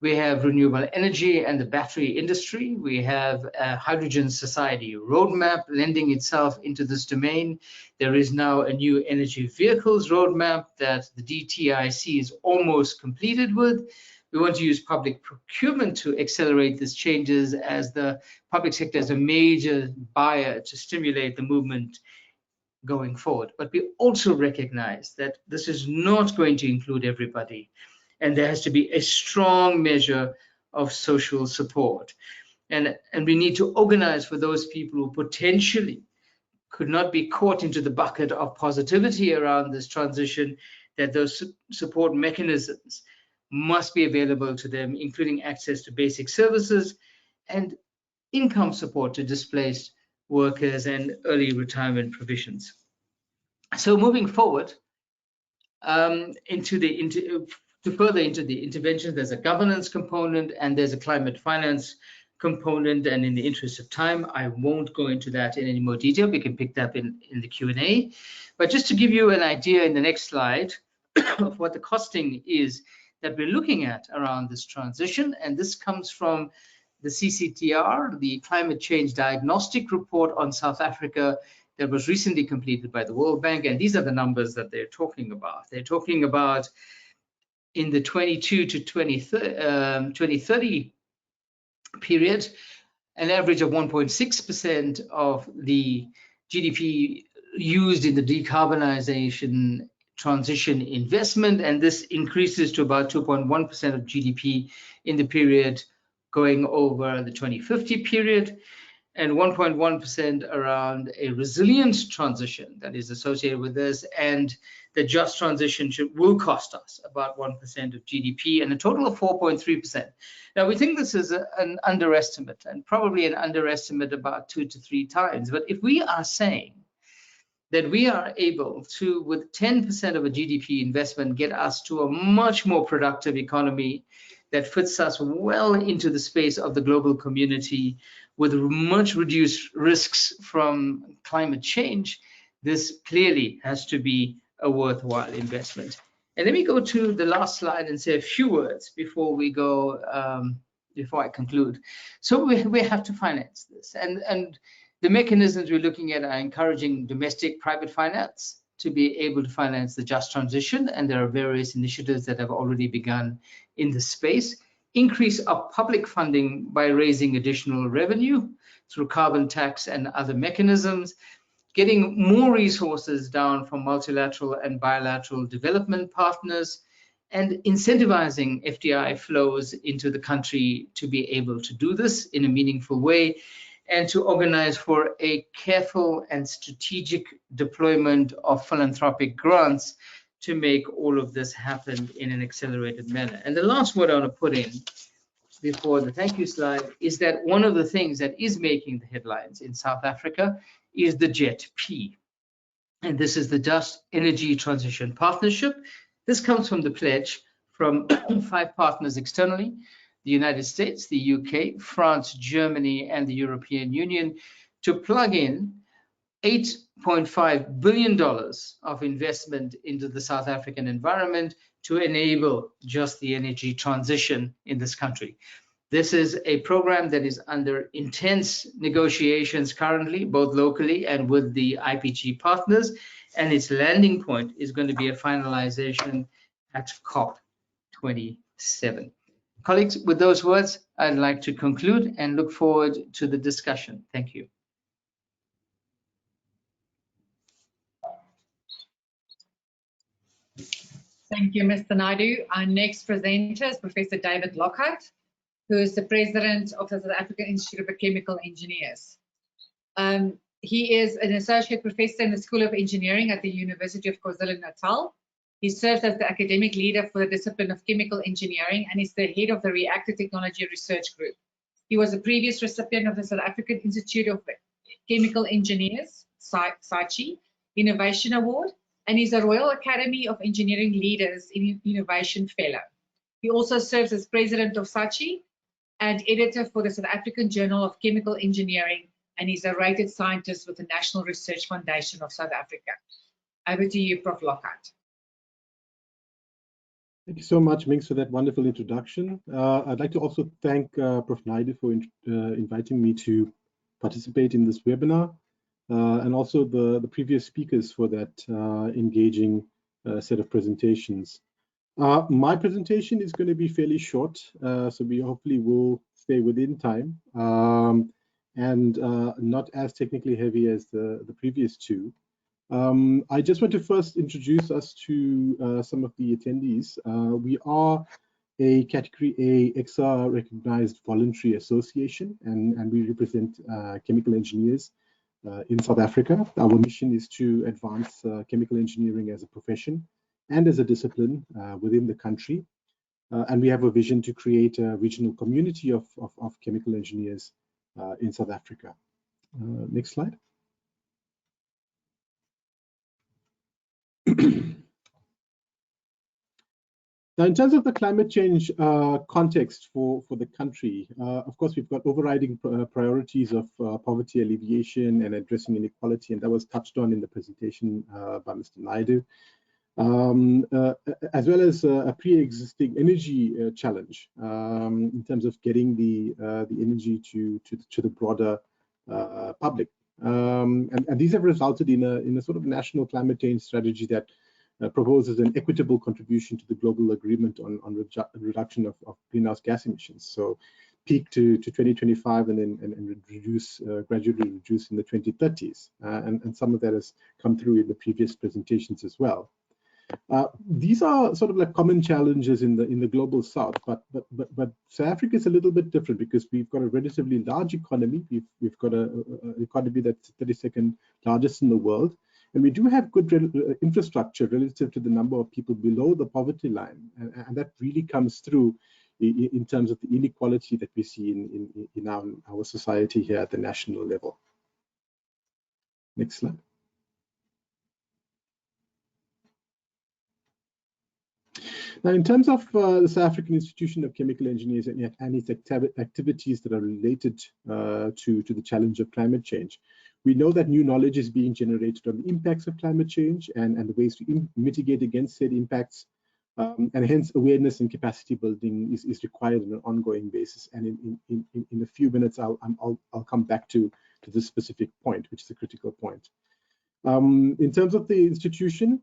We have renewable energy and the battery industry. We have a hydrogen society roadmap lending itself into this domain. There is now a new energy vehicles roadmap that the DTIC is almost completed with. We want to use public procurement to accelerate these changes, as the public sector is a major buyer to stimulate the movement going forward. But we also recognize that this is not going to include everybody, and there has to be a strong measure of social support. And we need to organize for those people who potentially could not be caught into the bucket of positivity around this transition, that those support mechanisms must be available to them, including access to basic services and income support to displaced workers and early retirement provisions. So moving forward further into the interventions, there's a governance component and there's a climate finance component. And in the interest of time, I won't go into that in any more detail. We can pick that up in the Q&A. But just to give you an idea in the next slide of what the costing is that we're looking at around this transition, and this comes from the CCTR, the Climate Change Diagnostic Report on South Africa, that was recently completed by the World Bank. And these are the numbers that they're talking about. They're talking about in the 22 to 2030 period, an average of 1.6% of the GDP used in the decarbonization transition investment, and this increases to about 2.1% of GDP in the period going over the 2050 period, and 1.1% around a resilient transition that is associated with this, and the just transition will cost us about 1% of GDP, and a total of 4.3%. Now, we think this is an underestimate, and probably an underestimate about 2 to 3 times, but if we are saying that we are able to, with 10% of a GDP investment, get us to a much more productive economy that fits us well into the space of the global community with much reduced risks from climate change, this clearly has to be a worthwhile investment. And let me go to the last slide and say a few words before we go, before I conclude. So we have to finance this, and the mechanisms we're looking at are encouraging domestic private finance to be able to finance the just transition, and there are various initiatives that have already begun in this space. Increase of public funding by raising additional revenue through carbon tax and other mechanisms, getting more resources down from multilateral and bilateral development partners, and incentivizing FDI flows into the country to be able to do this in a meaningful way, and to organize for a careful and strategic deployment of philanthropic grants to make all of this happen in an accelerated manner. And the last word I want to put in before the thank you slide is that one of the things that is making the headlines in South Africa is the JET-P. And this is the Just Energy Transition Partnership. This comes from the pledge from 5 partners externally: the United States, the UK, France, Germany, and the European Union, to plug in $8.5 billion of investment into the South African environment to enable just the energy transition in this country. This is a program that is under intense negotiations currently, both locally and with the IPG partners, and its landing point is going to be a finalization at COP27. Colleagues, with those words, I'd like to conclude and look forward to the discussion. Thank you. Thank you, Mr. Naidu. Our next presenter is Professor David Lockhart, who is the president of the South African Institute of Chemical Engineers. He is an associate professor in the School of Engineering at the University of KwaZulu-Natal. He serves as the academic leader for the discipline of chemical engineering and is the head of the Reactor Technology Research Group. He was a previous recipient of the South African Institute of Chemical Engineers, SAIEE, Innovation Award, and is a Royal Academy of Engineering Leaders in Innovation Fellow. He also serves as president of SAIEE and editor for the South African Journal of Chemical Engineering, and is a rated scientist with the National Research Foundation of South Africa. Over to you, Prof. Lockhart. Thank you so much, Minx, for that wonderful introduction. I'd like to also thank Prof. Naidu for inviting me to participate in this webinar, and also the previous speakers for that engaging set of presentations. My presentation is going to be fairly short, so we hopefully will stay within time, and not as technically heavy as the previous two. I just want to first introduce us to some of the attendees. We are a Category A XR recognized voluntary association, and we represent chemical engineers in South Africa. Our mission is to advance chemical engineering as a profession and as a discipline within the country. And we have a vision to create a regional community of chemical engineers in South Africa. Next slide. Now, in terms of the climate change context for the country, of course, we've got overriding priorities of poverty alleviation and addressing inequality, and that was touched on in the presentation by Mr. Naidu, as well as a pre-existing energy challenge in terms of getting the energy to the broader public. And these have resulted in a sort of national climate change strategy that proposes an equitable contribution to the global agreement on reduction of greenhouse gas emissions. So peak to 2025 and then reduce, gradually reduce in the 2030s. And some of that has come through in the previous presentations as well. These are sort of like common challenges in the global south, but South Africa is a little bit different because we've got a relatively large economy. We've got an economy that's 32nd largest in the world, and we do have good infrastructure relative to the number of people below the poverty line, and that really comes through in terms of the inequality that we see in our society here at the national level. Next slide. Now, in terms of the South African Institution of Chemical Engineers and its activities that are related to the challenge of climate change, we know that new knowledge is being generated on the impacts of climate change and the ways to mitigate against said impacts, and hence awareness and capacity building is required on an ongoing basis. And in a few minutes, I'll come back to this specific point, which is a critical point. In terms of the institution,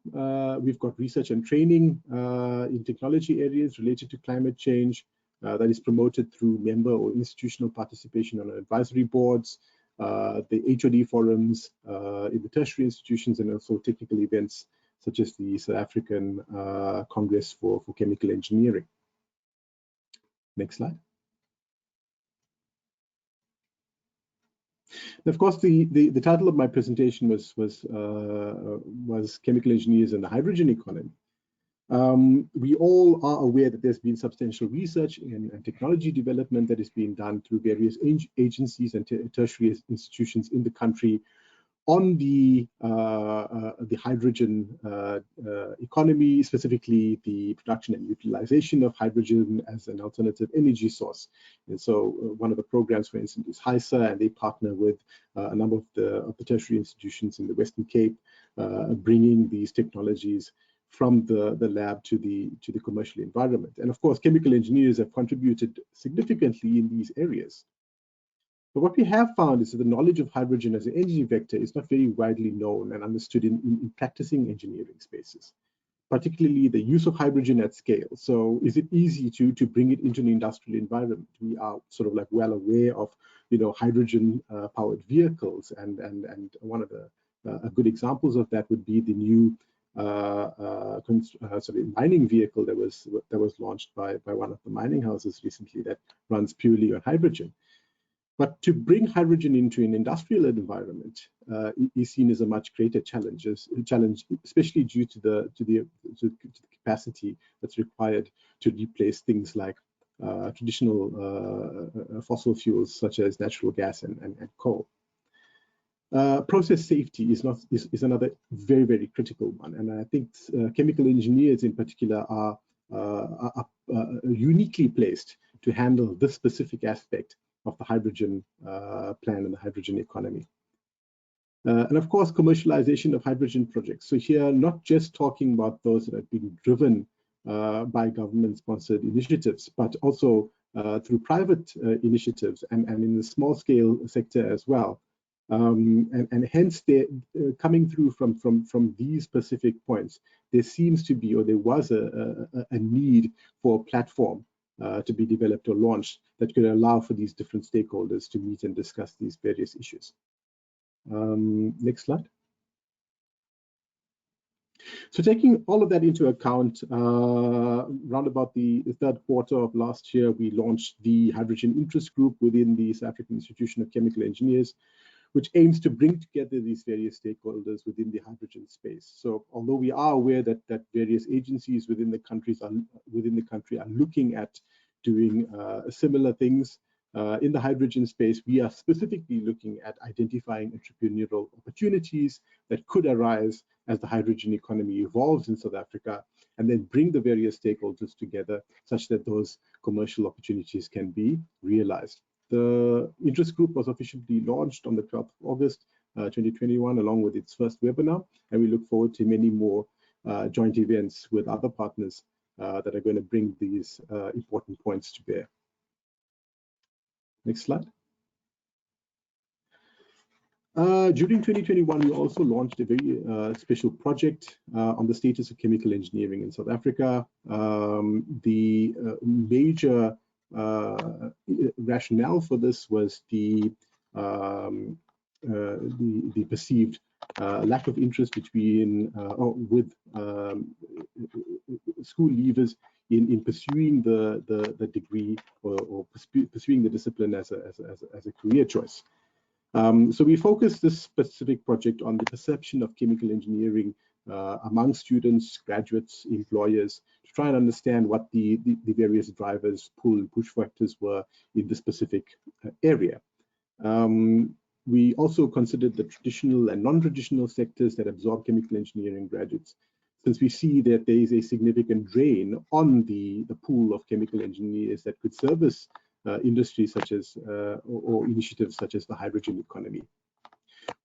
we've got research and training in technology areas related to climate change that is promoted through member or institutional participation on advisory boards, the HOD forums in the tertiary institutions, and also technical events such as the South African Congress for Chemical Engineering. Next slide. And of course, the title of my presentation was Chemical Engineers and the Hydrogen Economy. We all are aware that there's been substantial research and technology development that is being done through various agencies and tertiary institutions in the country on the hydrogen economy, specifically the production and utilization of hydrogen as an alternative energy source. And so one of the programs, for instance, is SAIEE, and they partner with a number of the tertiary institutions in the Western Cape, bringing these technologies from the lab to the commercial environment. And of course, chemical engineers have contributed significantly in these areas. But what we have found is that the knowledge of hydrogen as an energy vector is not very widely known and understood in practicing engineering spaces, particularly the use of hydrogen at scale. So is it easy to bring it into an industrial environment? We are sort of like well aware of, hydrogen powered vehicles, and one of the good examples of that would be the new mining vehicle that was launched by one of the mining houses recently that runs purely on hydrogen. But to bring hydrogen into an industrial environment is seen as a much greater challenge, especially due to the capacity that's required to replace things like traditional fossil fuels such as natural gas and coal. Process safety is another very, very critical one, and I think chemical engineers in particular are uniquely placed to handle this specific aspect of the hydrogen plan and the hydrogen economy. And of course, commercialization of hydrogen projects. So here, not just talking about those that are being driven by government-sponsored initiatives, but also through private initiatives and in the small-scale sector as well. And hence, coming through from these specific points, there seems to be, or there was a need for a platform to be developed or launched that could allow for these different stakeholders to meet and discuss these various issues. Next slide. So taking all of that into account, round about the third quarter of last year, we launched the Hydrogen Interest Group within the South African Institution of Chemical Engineers, which aims to bring together these various stakeholders within the hydrogen space. So although we are aware that various agencies within the country are looking at doing similar things in the hydrogen space, we are specifically looking at identifying entrepreneurial opportunities that could arise as the hydrogen economy evolves in South Africa, and then bring the various stakeholders together such that those commercial opportunities can be realized. The interest group was officially launched on the 12th of August 2021, along with its first webinar, and we look forward to many more joint events with other partners that are going to bring these important points to bear. Next slide. During 2021, we also launched a very special project on the status of chemical engineering in South Africa. The major rationale for this was the perceived lack of interest with school leavers in pursuing the degree or pursuing the discipline as a career choice. So we focused this specific project on the perception of chemical engineering among students, graduates, employers, to try and understand what the various drivers, pull and push factors were in the specific area. We also considered the traditional and non-traditional sectors that absorb chemical engineering graduates, since we see that there is a significant drain on the pool of chemical engineers that could service industries such as, or initiatives such as the hydrogen economy.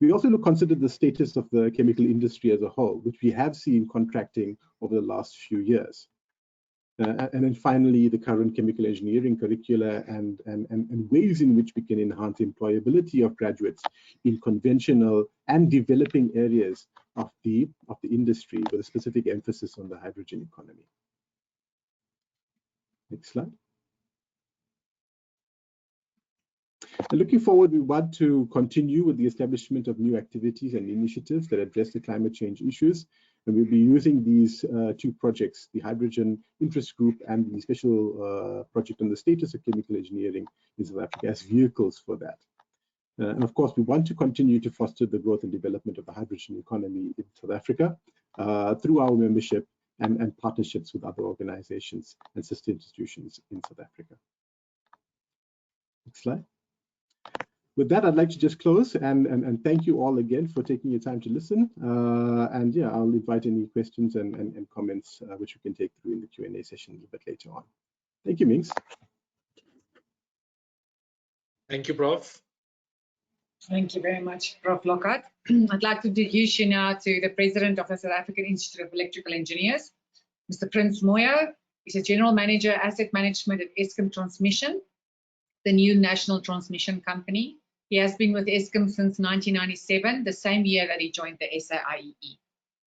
We also considered the status of the chemical industry as a whole, which we have seen contracting over the last few years. And then finally, the current chemical engineering curricula and ways in which we can enhance employability of graduates in conventional and developing areas of the industry, with a specific emphasis on the hydrogen economy. Next slide. And looking forward, we want to continue with the establishment of new activities and initiatives that address the climate change issues. And we'll be using these two projects, the Hydrogen Interest Group and the special project on the status of chemical engineering in South Africa, as vehicles for that. And of course, we want to continue to foster the growth and development of the hydrogen economy in South Africa through our membership and partnerships with other organizations and sister institutions in South Africa. Next slide. With that, I'd like to just close and thank you all again for taking your time to listen. And yeah, I'll invite any questions and comments which we can take through in the Q&A session a little bit later on. Thank you, Mings. Thank you, Prof. Thank you very much, Prof. Lockhart. I'd like to introduce you now to the President of the South African Institute of Electrical Engineers, Mr. Prince Moyo. He's a General Manager, Asset Management at Eskom Transmission, the new national transmission company. He has been with Eskom since 1997, the same year that he joined the SAIEE.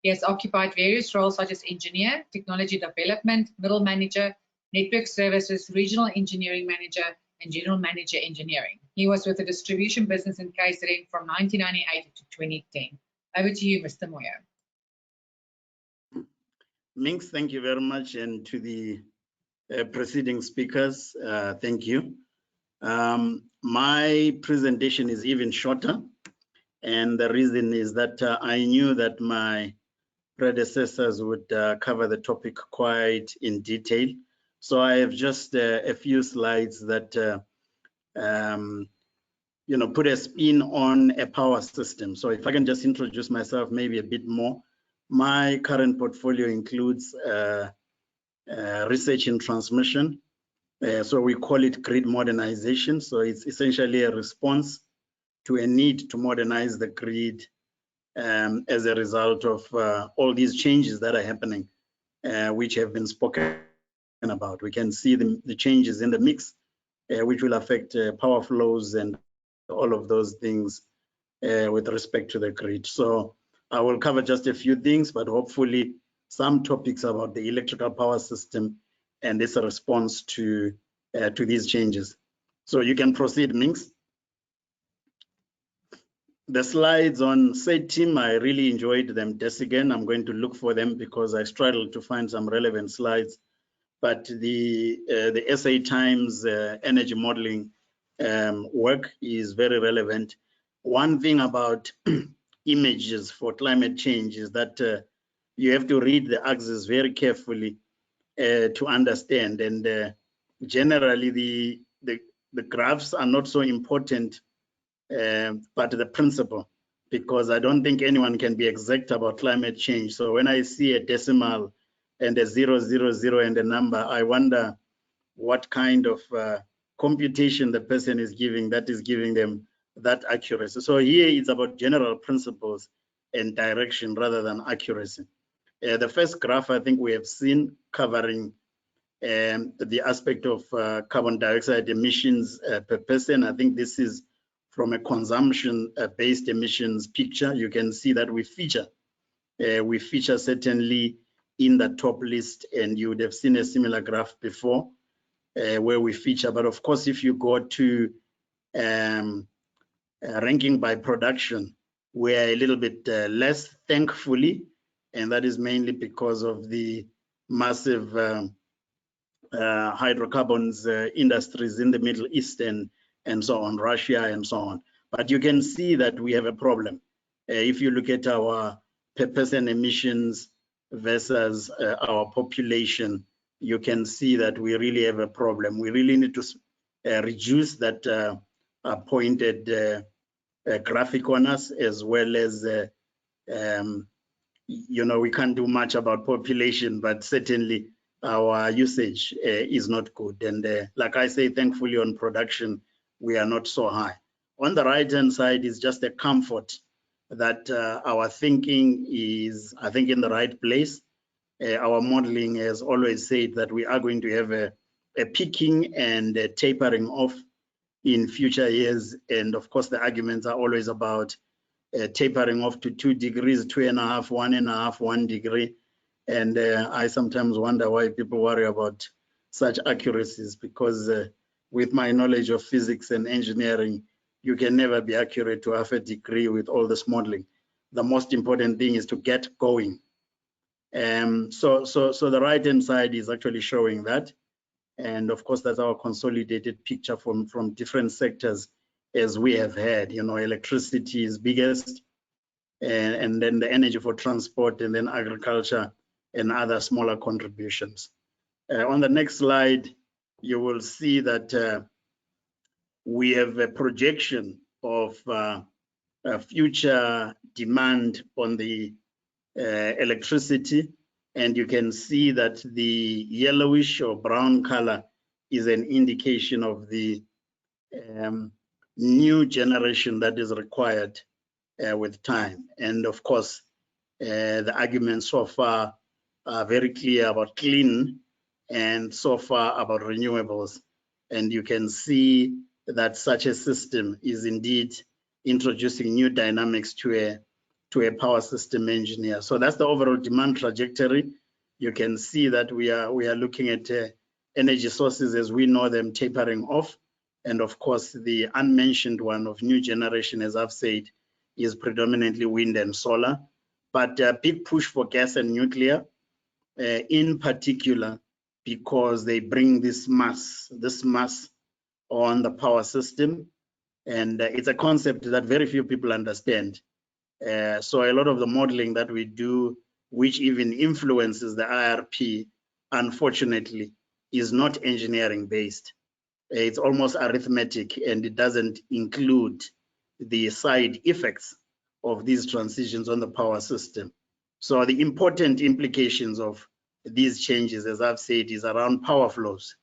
He has occupied various roles such as engineer, technology development, middle manager, network services, regional engineering manager, and general manager engineering. He was with the distribution business in KZN from 1998 to 2010. Over to you, Mr. Moyo. Minx, thank you very much, and to the preceding speakers, thank you. My presentation is even shorter, and the reason is that I knew that my predecessors would cover the topic quite in detail. So I have just a few slides that put a spin on a power system. So if I can just introduce myself maybe a bit more. My current portfolio includes research in transmission. So we call it grid modernization. So it's essentially a response to a need to modernize the grid as a result of all these changes that are happening, which have been spoken about. We can see the changes in the mix, which will affect power flows and all of those things with respect to the grid. So I will cover just a few things, but hopefully some topics about the electrical power system and its response to these changes. So you can proceed, Minx. The slides on SAIEE, I really enjoyed them. Just again, I'm going to look for them because I struggled to find some relevant slides. But the SA Times energy modeling work is very relevant. One thing about images for climate change is that you have to read the axis very carefully to understand. And generally, the graphs are not so important, but the principle, because I don't think anyone can be exact about climate change. So when I see a decimal and a 000 and a number, I wonder what kind of computation the person is giving that is giving them that accuracy. So here it's about general principles and direction rather than accuracy. The first graph I think we have seen covering the aspect of carbon dioxide emissions per person. I think this is from a consumption-based emissions picture. You can see that we feature certainly in the top list, and you would have seen a similar graph before where we feature. But of course, if you go to ranking by production, we're a little bit less, thankfully, and that is mainly because of the massive hydrocarbons industries in the Middle East and so on, Russia and so on. But you can see that we have a problem. If you look at our per person emissions versus our population, you can see that we really have a problem. We really need to reduce that pointed graphic on us, as well as, we can't do much about population, but certainly our usage is not good. And like I say, thankfully on production, we are not so high. On the right-hand side is just a comfort that our thinking is, I think, in the right place. Our modeling has always said that we are going to have a peaking and a tapering off in future years. And of course, the arguments are always about tapering off to 2 degrees, 2.5, 1.5, 1 degree. And I sometimes wonder why people worry about such accuracies, because with my knowledge of physics and engineering, you can never be accurate to half a degree with all this modeling. The most important thing is to get going. So the right-hand side is actually showing that. And of course, that's our consolidated picture from different sectors, as we have had. Electricity is biggest, and then the energy for transport, and then agriculture and other smaller contributions. On the next slide, you will see that we have a projection of future demand on the electricity, and you can see that the yellowish or brown color is an indication of the new generation that is required with time. And of course, the arguments so far are very clear about clean and so far about renewables. And you can see that such a system is indeed introducing new dynamics to a power system engineer. So that's the overall demand trajectory. You can see that we are looking at energy sources as we know them tapering off. And of course, the unmentioned one of new generation, as I've said, is predominantly wind and solar. But a big push for gas and nuclear, in particular, because they bring this mass on the power system. And it's a concept that very few people understand. So a lot of the modeling that we do, which even influences the IRP, unfortunately, is not engineering based. It's almost arithmetic, and it doesn't include the side effects of these transitions on the power system. So the important implications of these changes, as I've said, is around power flows.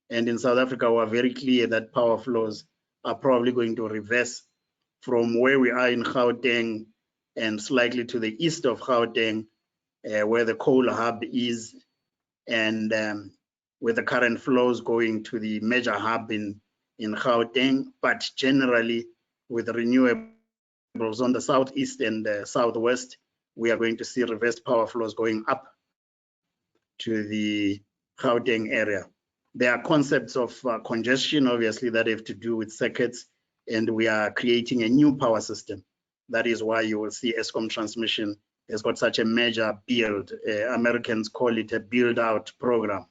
And in South Africa, we're very clear that power flows are probably going to reverse from where we are in Gauteng and slightly to the east of Gauteng, where the coal hub is, and with the current flows going to the major hub in Gauteng, but generally with renewables on the southeast and southwest, we are going to see reverse power flows going up to the Gauteng area. There are concepts of congestion, obviously, that have to do with circuits, and we are creating a new power system. That is why you will see Eskom transmission has got such a major build. Americans call it a build out program.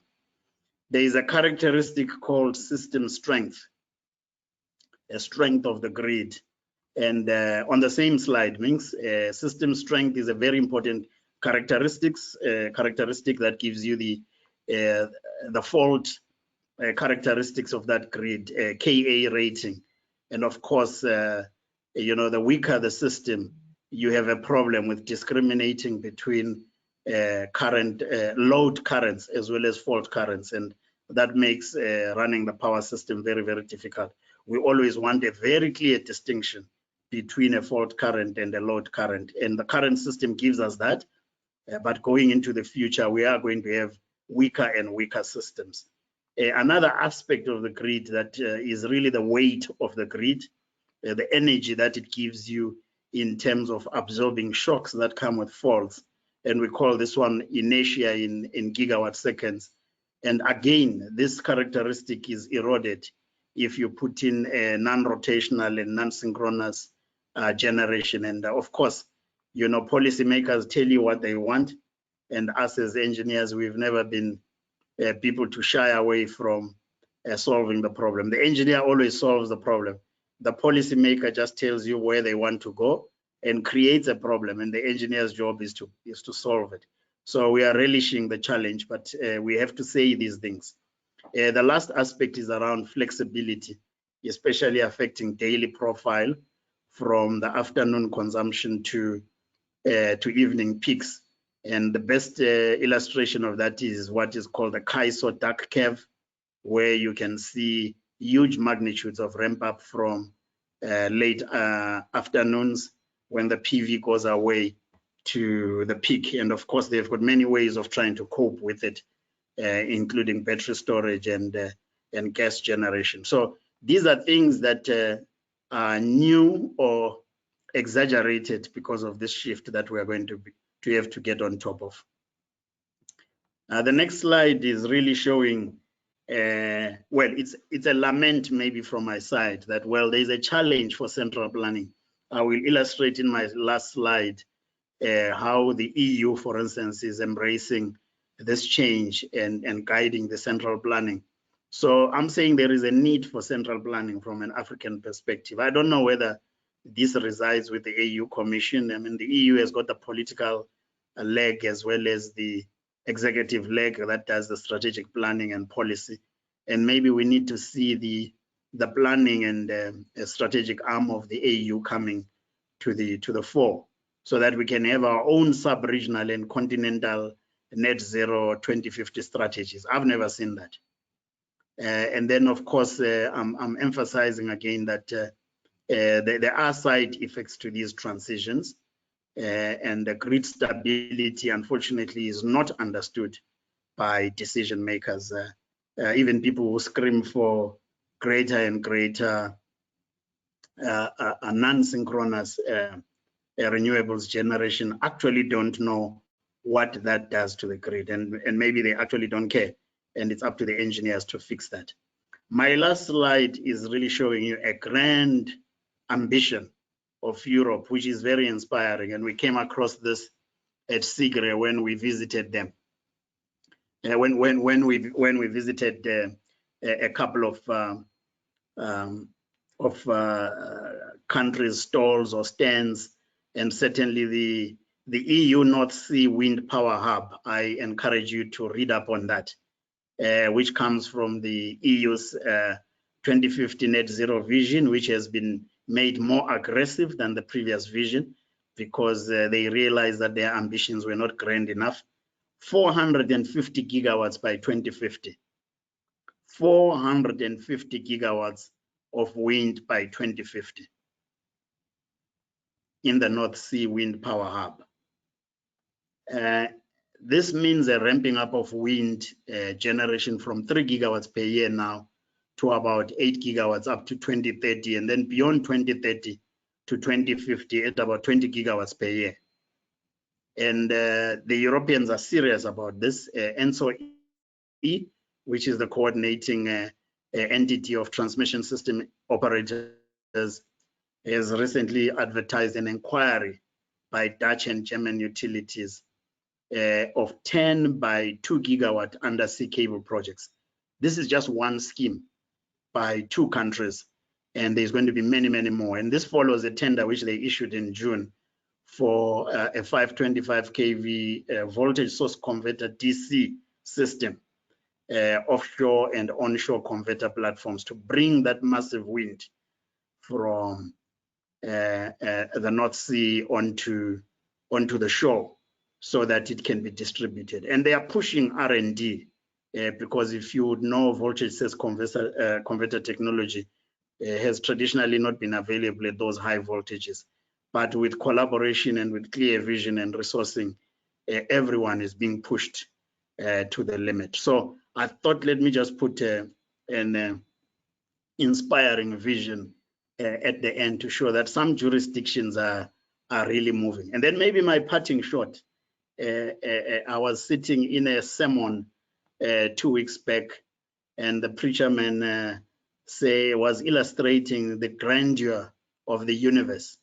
There is a characteristic called system strength, a strength of the grid. And on the same slide, system strength is a very important characteristic that gives you the fault characteristics of that grid, KA rating. And of course, you know, the weaker the system, you have a problem with discriminating between current load currents as well as fault currents, and that makes running the power system very, very difficult. We always want a very clear distinction between a fault current and a load current, and the current system gives us that, but going into the future, we are going to have weaker and weaker systems. Another aspect of the grid that is really the weight of the grid, the energy that it gives you in terms of absorbing shocks that come with faults. And we call this one inertia in gigawatt seconds. And again, this characteristic is eroded if you put in a non-rotational and non-synchronous generation. And of course, you know, policymakers tell you what they want. And us as engineers, we've never been people to shy away from solving the problem. The engineer always solves the problem. The policymaker just tells you where they want to go and creates a problem, and the engineer's job is to solve it. So we are relishing the challenge, but we have to say these things. The last aspect is around flexibility, especially affecting daily profile from the afternoon consumption to evening peaks. And the best illustration of that is what is called the CAISO duck curve, where you can see huge magnitudes of ramp up from late afternoons when the PV goes away to the peak. And of course, they've got many ways of trying to cope with it, including battery storage and gas generation. So these are things that are new or exaggerated because of this shift that we are going to have to get on top of. The next slide is really showing, well, it's a lament maybe from my side that, well, there's a challenge for central planning. I will illustrate in my last slide how the EU, for instance, is embracing this change and guiding the central planning. So I'm saying there is a need for central planning from an African perspective. I don't know whether this resides with the EU Commission. I mean, the EU has got the political leg as well as the executive leg that does the strategic planning and policy. And maybe we need to see the planning and strategic arm of the EU coming to the fore, so that we can have our own sub-regional and continental net zero 2050 strategies. I've never seen that. And then, of course, I'm emphasizing again that there are side effects to these transitions, and the grid stability, unfortunately, is not understood by decision makers. Even people who scream for greater and greater non-synchronous renewables generation actually don't know what that does to the grid, and maybe they actually don't care, and it's up to the engineers to fix that. My last slide is really showing you a grand ambition of Europe, which is very inspiring, and we came across this at SAIEE when we visited them. When we visited a couple of countries' stalls or stands, and certainly the EU North Sea Wind Power Hub. I encourage you to read up on that, which comes from the EU's 2050 net zero vision, which has been made more aggressive than the previous vision because they realized that their ambitions were not grand enough. 450 gigawatts by 2050. 450 gigawatts of wind by 2050 in the North Sea Wind Power Hub. This means a ramping up of wind generation from 3 gigawatts per year now to about 8 gigawatts up to 2030, and then beyond 2030 to 2050 at about 20 gigawatts per year. And the Europeans are serious about this. SAIEE, which is the coordinating entity of transmission system operators, has recently advertised an inquiry by Dutch and German utilities of 10 by 2 gigawatt undersea cable projects. This is just one scheme by 2 countries, and there's going to be many, many more. And this follows a tender which they issued in June for a 525 kV voltage source converter DC system, offshore and onshore converter platforms to bring that massive wind from the North Sea onto the shore so that it can be distributed. And they are pushing R&D because if you would know, voltage source converter technology has traditionally not been available at those high voltages. But with collaboration and with clear vision and resourcing, everyone is being pushed to the limit. So I thought, let me just put an inspiring vision at the end to show that some jurisdictions are really moving. And then maybe my parting shot, I was sitting in a sermon 2 weeks back, and the preacher man was illustrating the grandeur of the universe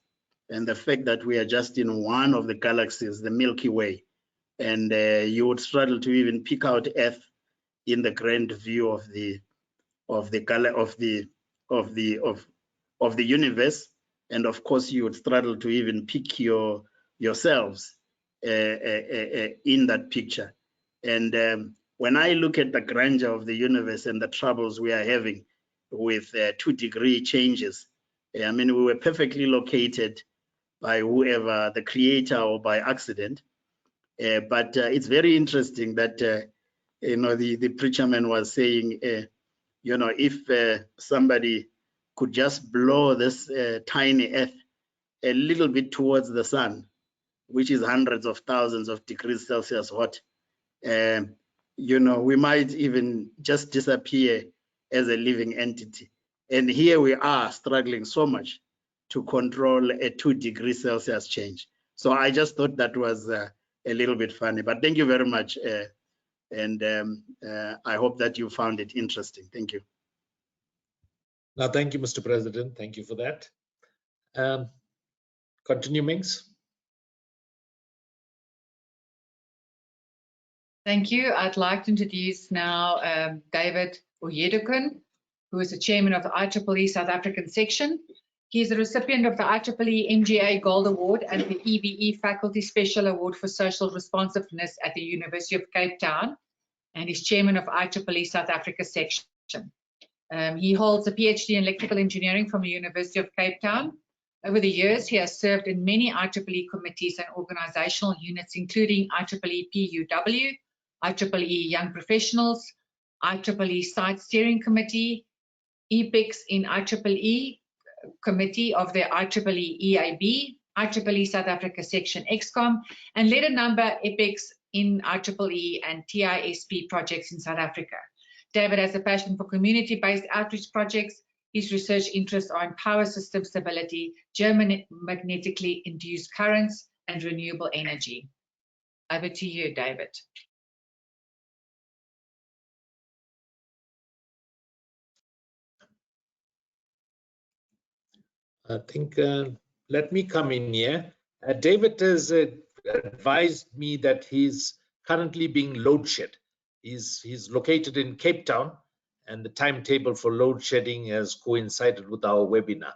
and the fact that we are just in one of the galaxies, the Milky Way, and you would struggle to even pick out Earth in the grand view of the universe, and of course you would struggle to even pick yourselves in that picture. And when I look at the grandeur of the universe and the troubles we are having with 2-degree changes, I mean, we were perfectly located by whoever, the creator, or by accident. But it's very interesting that you know, the preacher man was saying, you know, if somebody could just blow this tiny Earth a little bit towards the sun, which is hundreds of thousands of degrees Celsius hot, you know, we might even just disappear as a living entity. And here we are struggling so much to control a 2-degree Celsius change. So I just thought that was a little bit funny, but thank you very much. And I hope that you found it interesting. Thank you. Now, thank you, Mr. President. Thank you for that. Continue, Minx. Thank you. I'd like to introduce now David Oyedokin, who is the chairman of the IEEE South African section. He is a recipient of the IEEE MGA Gold Award and the EBE Faculty Special Award for Social Responsiveness at the University of Cape Town, and is chairman of IEEE South Africa section. He holds a PhD in electrical engineering from the University of Cape Town. Over the years, he has served in many IEEE committees and organizational units, including IEEE PUW, IEEE Young Professionals, IEEE Site Steering Committee, EPICS in IEEE, Committee of the IEEE EAB, IEEE South Africa Section XCOM, and led a number of EPICs in IEEE and TISP projects in South Africa. David has a passion for community-based outreach projects. His research interests are in power system stability, geomagnetically induced currents, and renewable energy. Over to you, David. I think, let me come in here. David has advised me that he's currently being load shed. He's located in Cape Town, and the timetable for load shedding has coincided with our webinar.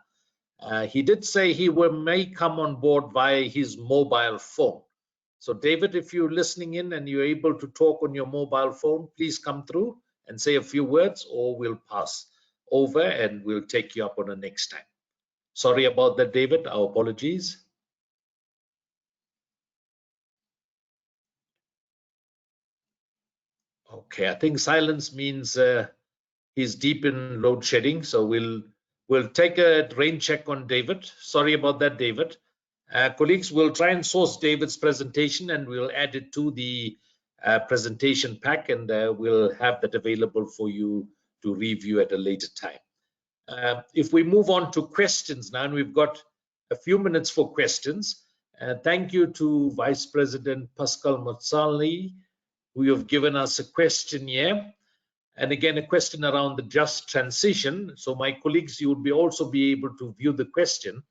He did say he may come on board via his mobile phone. So David, if you're listening in and you're able to talk on your mobile phone, please come through and say a few words, or we'll pass over and we'll take you up on the next time. Sorry about that, David. Our apologies. Okay, I think silence means he's deep in load shedding. So we'll take a rain check on David. Sorry about that, David. Colleagues, we'll try and source David's presentation and we'll add it to the presentation pack, and we'll have that available for you to review at a later time. If we move on to questions now, and we've got a few minutes for questions. Thank you to Vice President Pascal Motsali, who have given us a question here. And again, a question around the just transition. So my colleagues, you would also be able to view the question.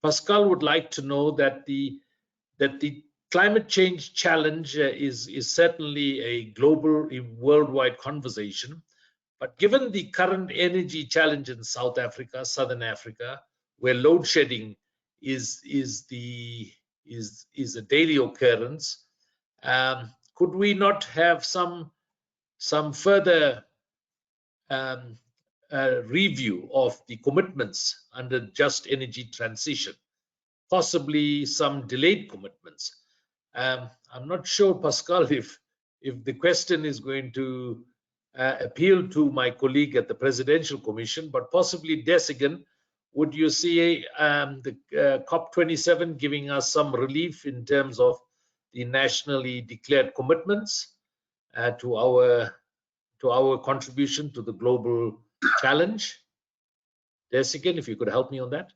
Pascal would like to know that the climate change challenge is certainly a global, worldwide conversation. But given the current energy challenge in South Africa, Southern Africa, where load shedding is a daily occurrence, could we not have some further review of the commitments under just energy transition, possibly some delayed commitments? I'm not sure, Pascal, if the question is going to appeal to my colleague at the Presidential Commission, but possibly Desigan, would you see the COP27 giving us some relief in terms of the nationally declared commitments to our contribution to the global challenge? Desigan, if you could help me on that.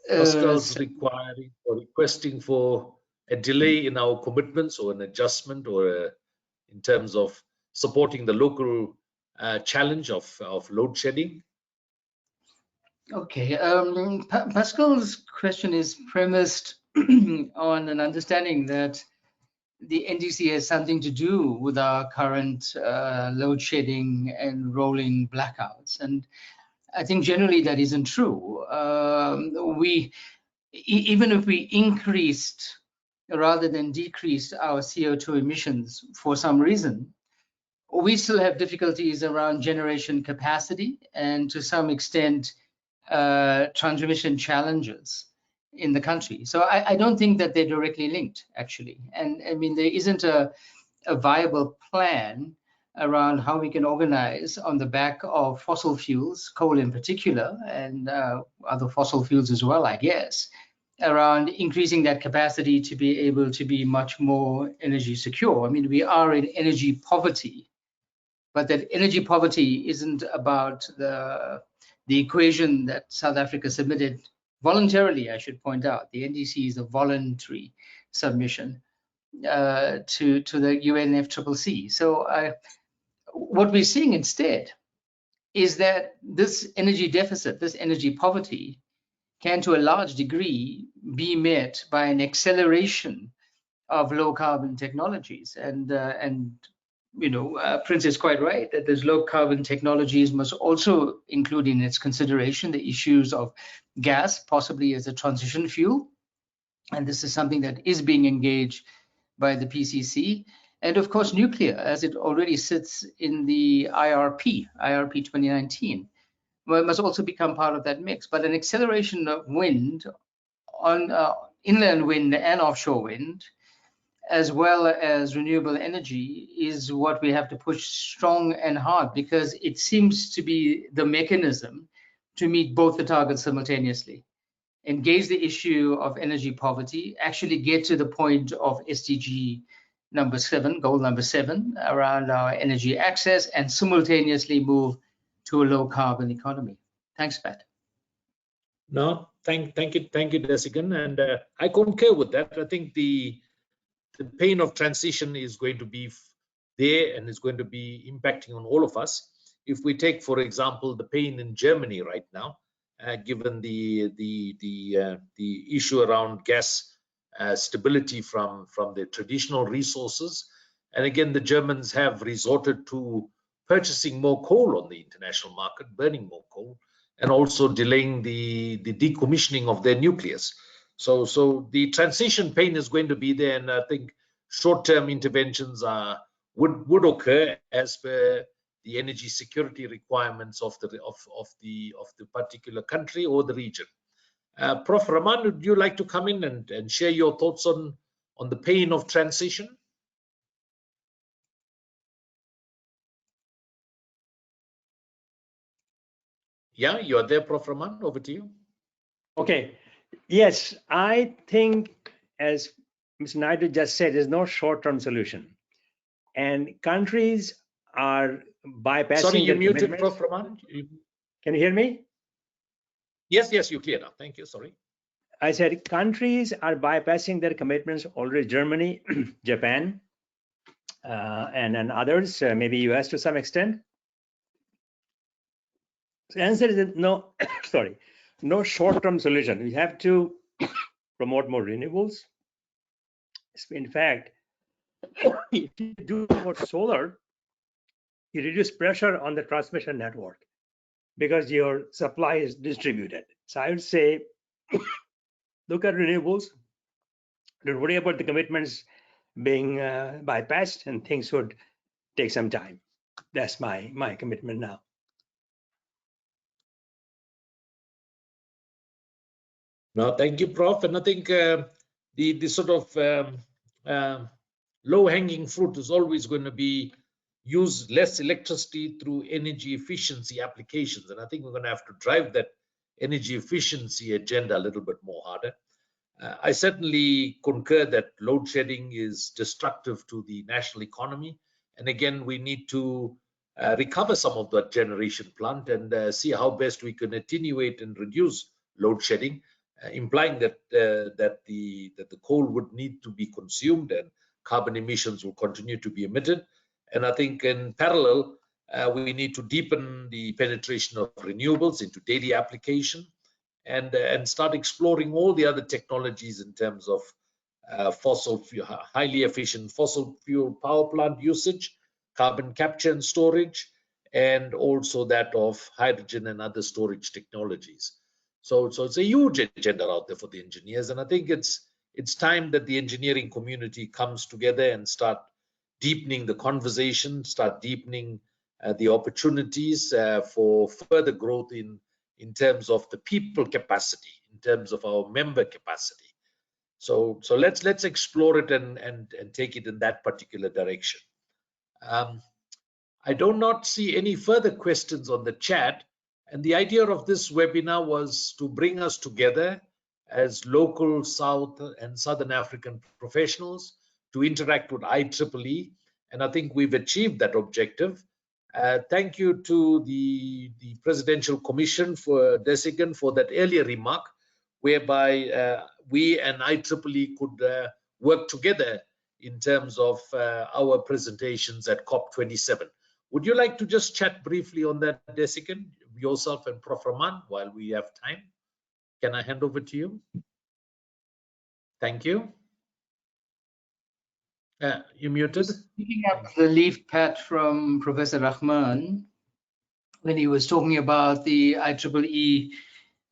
Pascal's requiring or requesting for a delay in our commitments or an adjustment, or in terms of supporting the local challenge of load shedding. Okay, Pascal's question is premised on an understanding that the NDC has something to do with our current load shedding and rolling blackouts. And I think generally that isn't true. Even if we increased rather than decreased our CO2 emissions for some reason, we still have difficulties around generation capacity and to some extent transmission challenges in the country. So I don't think that they're directly linked, actually. And I mean, there isn't a viable plan around how we can organize on the back of fossil fuels, coal in particular, and other fossil fuels as well, I guess, around increasing that capacity to be able to be much more energy secure. I mean, we are in energy poverty, but that energy poverty isn't about the equation that South Africa submitted voluntarily, I should point out. The NDC is a voluntary submission to the UNFCCC. So what we're seeing instead is that this energy deficit, this energy poverty, can to a large degree be met by an acceleration of low carbon technologies. And you know, Prince is quite right that those low carbon technologies must also include in its consideration the issues of gas, possibly as a transition fuel. And this is something that is being engaged by the PCC. And of course, nuclear, as it already sits in the IRP 2019, must also become part of that mix. But an acceleration of wind, on inland wind and offshore wind, as well as renewable energy, is what we have to push strong and hard, because it seems to be the mechanism to meet both the targets simultaneously. Engage the issue of energy poverty, actually get to the point of SDG number 7, goal number 7, around our energy access, and simultaneously move to a low carbon economy. Thanks, Pat. No, thank you, Desigan, and I concur with that. I think the pain of transition is going to be there and is going to be impacting on all of us. If we take, for example, the pain in Germany right now, given the issue around gas stability from the traditional resources, and again, the Germans have resorted to purchasing more coal on the international market, burning more coal, and also delaying the decommissioning of their nucleus. So the transition pain is going to be there, and I think short-term interventions would occur as per the energy security requirements of the particular country or the region. Prof. Rahman, would you like to come in and share your thoughts on the pain of transition? Yeah, you are there, Prof. Rahman. Over to you. Okay. Yes, I think, as Mr. Naidu just said, there's no short-term solution. And countries are bypassing. Sorry, you muted, Prof. Rahman. Can you hear me? Yes, you're clear now. Thank you. Sorry. I said countries are bypassing their commitments already. Germany, Japan, and others, maybe US to some extent. The answer is no. Sorry, no short-term solution. We have to promote more renewables. In fact, if you do more solar, you reduce pressure on the transmission network because your supply is distributed. So I would say, look at renewables. Don't worry about the commitments being bypassed, and things would take some time. That's my commitment now. No, thank you, Prof. And I think the sort of low-hanging fruit is always going to be use less electricity through energy efficiency applications. And I think we're going to have to drive that energy efficiency agenda a little bit more harder. I certainly concur that load shedding is destructive to the national economy. And again, we need to recover some of that generation plant and see how best we can attenuate and reduce load shedding, implying that the coal would need to be consumed and carbon emissions will continue to be emitted. And I think in parallel, we need to deepen the penetration of renewables into daily application and start exploring all the other technologies in terms of highly efficient fossil fuel power plant usage, carbon capture and storage, and also that of hydrogen and other storage technologies. So it's a huge agenda out there for the engineers, and I think it's time that the engineering community comes together and start deepening the conversation, start deepening the opportunities for further growth in terms of the people capacity, in terms of our member capacity. So let's explore it and take it in that particular direction. I do not see any further questions on the chat. And the idea of this webinar was to bring us together as local South and Southern African professionals to interact with IEEE. And I think we've achieved that objective. Thank you to the Presidential Commission for Desigan for that earlier remark, whereby we and IEEE could work together in terms of our presentations at COP27. Would you like to just chat briefly on that, Desigan, yourself and Prof. Rahman, while we have time? Can I hand over to you? Thank you. You muted. Picking up the leaf, Pat, from Professor Rahman, when he was talking about the IEEE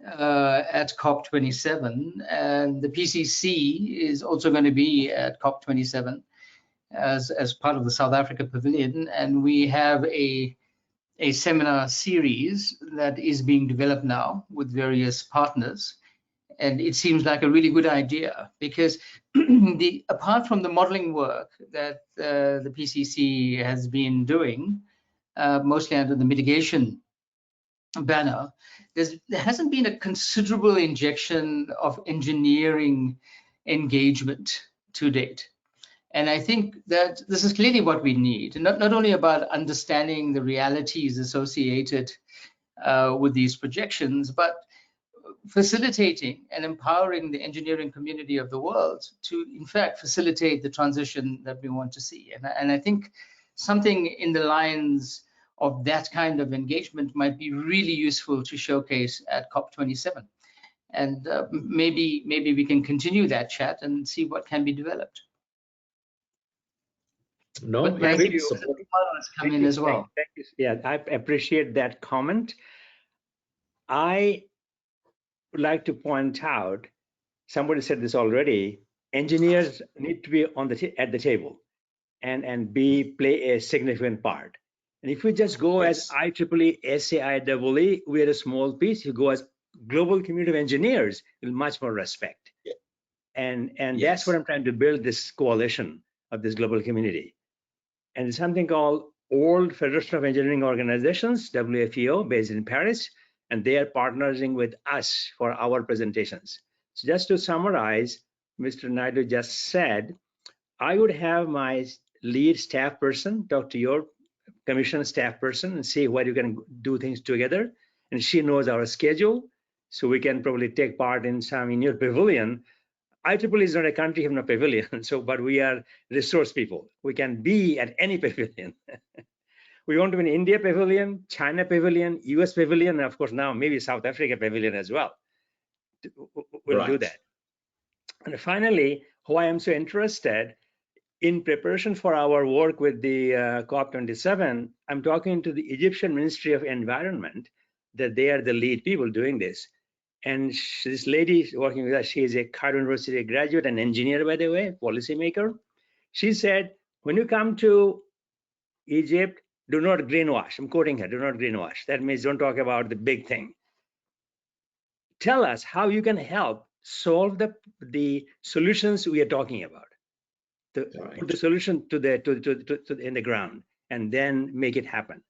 at COP27, and the PCC is also going to be at COP27 as part of the South Africa Pavilion, and we have a seminar series that is being developed now with various partners. And it seems like a really good idea because apart from the modeling work that the PCC has been doing, mostly under the mitigation banner, there hasn't been a considerable injection of engineering engagement to date. And I think that this is clearly what we need, not only about understanding the realities associated with these projections, but facilitating and empowering the engineering community of the world to, in fact, facilitate the transition that we want to see. And I think something in the lines of that kind of engagement might be really useful to showcase at COP27. And maybe we can continue that chat and see what can be developed. No, But agreed. you. Come in as well. Thank you. Yeah, I appreciate that comment. I would like to point out, somebody said this already, engineers need to be on at the table and play a significant part. And if we just go as IEEE, SAIEE, we are a small piece. You go as global community of engineers, with much more respect. Yeah. And that's what I'm trying to build, this coalition of this global community. And it's something called World Federation of Engineering Organizations, WFEO, based in Paris, and they are partnering with us for our presentations. So just to summarize, Mr. Naidu just said, I would have my lead staff person talk to your commission staff person and see where you can do things together. And she knows our schedule, so we can probably take part in some in your pavilion. IEEE is not a country, have no pavilion, so but we are resource people. We can be at any pavilion. We want to be in India pavilion, China pavilion, US pavilion, and of course now maybe South Africa pavilion as well. We'll do that. And finally, why I'm so interested in preparation for our work with the COP27, I'm talking to the Egyptian Ministry of Environment, that they are the lead people doing this. And this lady working with us, she is a Cairo University graduate and engineer, by the way, policymaker. She said, when you come to Egypt, do not greenwash. I'm quoting her, do not greenwash. That means don't talk about the big thing. Tell us how you can help solve the solutions we are talking about. Put the solution in the ground and then make it happen.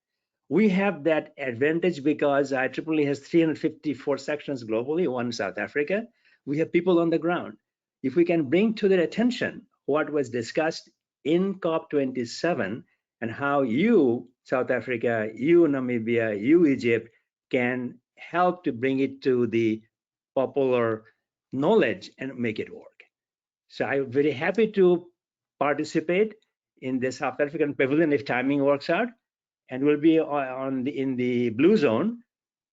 We have that advantage because IEEE has 354 sections globally, one in South Africa. We have people on the ground. If we can bring to their attention what was discussed in COP27 and how you, South Africa, you, Namibia, you, Egypt, can help to bring it to the popular knowledge and make it work. So I'm very happy to participate in the South African pavilion if timing works out. And we'll be in the blue zone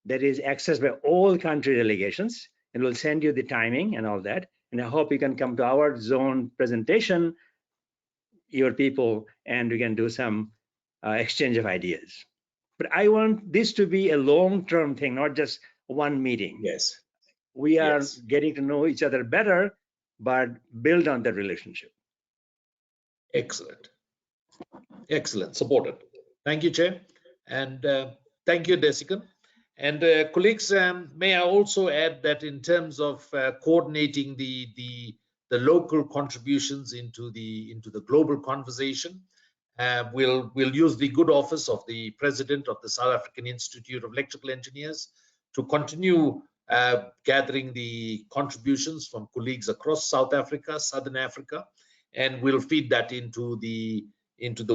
that is accessed by all country delegations, and we'll send you the timing and all that. And I hope you can come to our zone presentation, your people, and we can do some exchange of ideas. But I want this to be a long-term thing, not just one meeting. Yes. We are getting to know each other better, but build on that relationship. Excellent. Excellent. Supported. Thank you, Chair. And thank you, Desikan. And colleagues, may I also add that in terms of coordinating the local contributions into the global conversation, we'll use the good office of the President of the South African Institute of Electrical Engineers to continue gathering the contributions from colleagues across South Africa, Southern Africa, and we'll feed that into the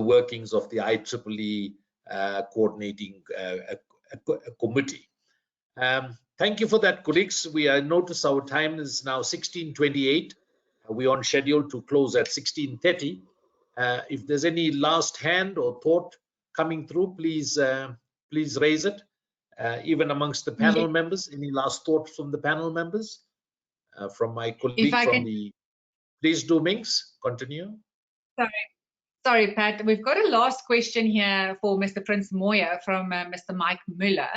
workings of the IEEE coordinating committee. Thank you for that, colleagues. I notice our time is now 16:28. We're on schedule to close at 16:30. If there's any last hand or thought coming through, please raise it. Even amongst the panel members, any last thoughts from the panel members? From my colleague please do, Minx, continue. Sorry, Pat. We've got a last question here for Mr. Prince Moyer from Mr. Mike Muller.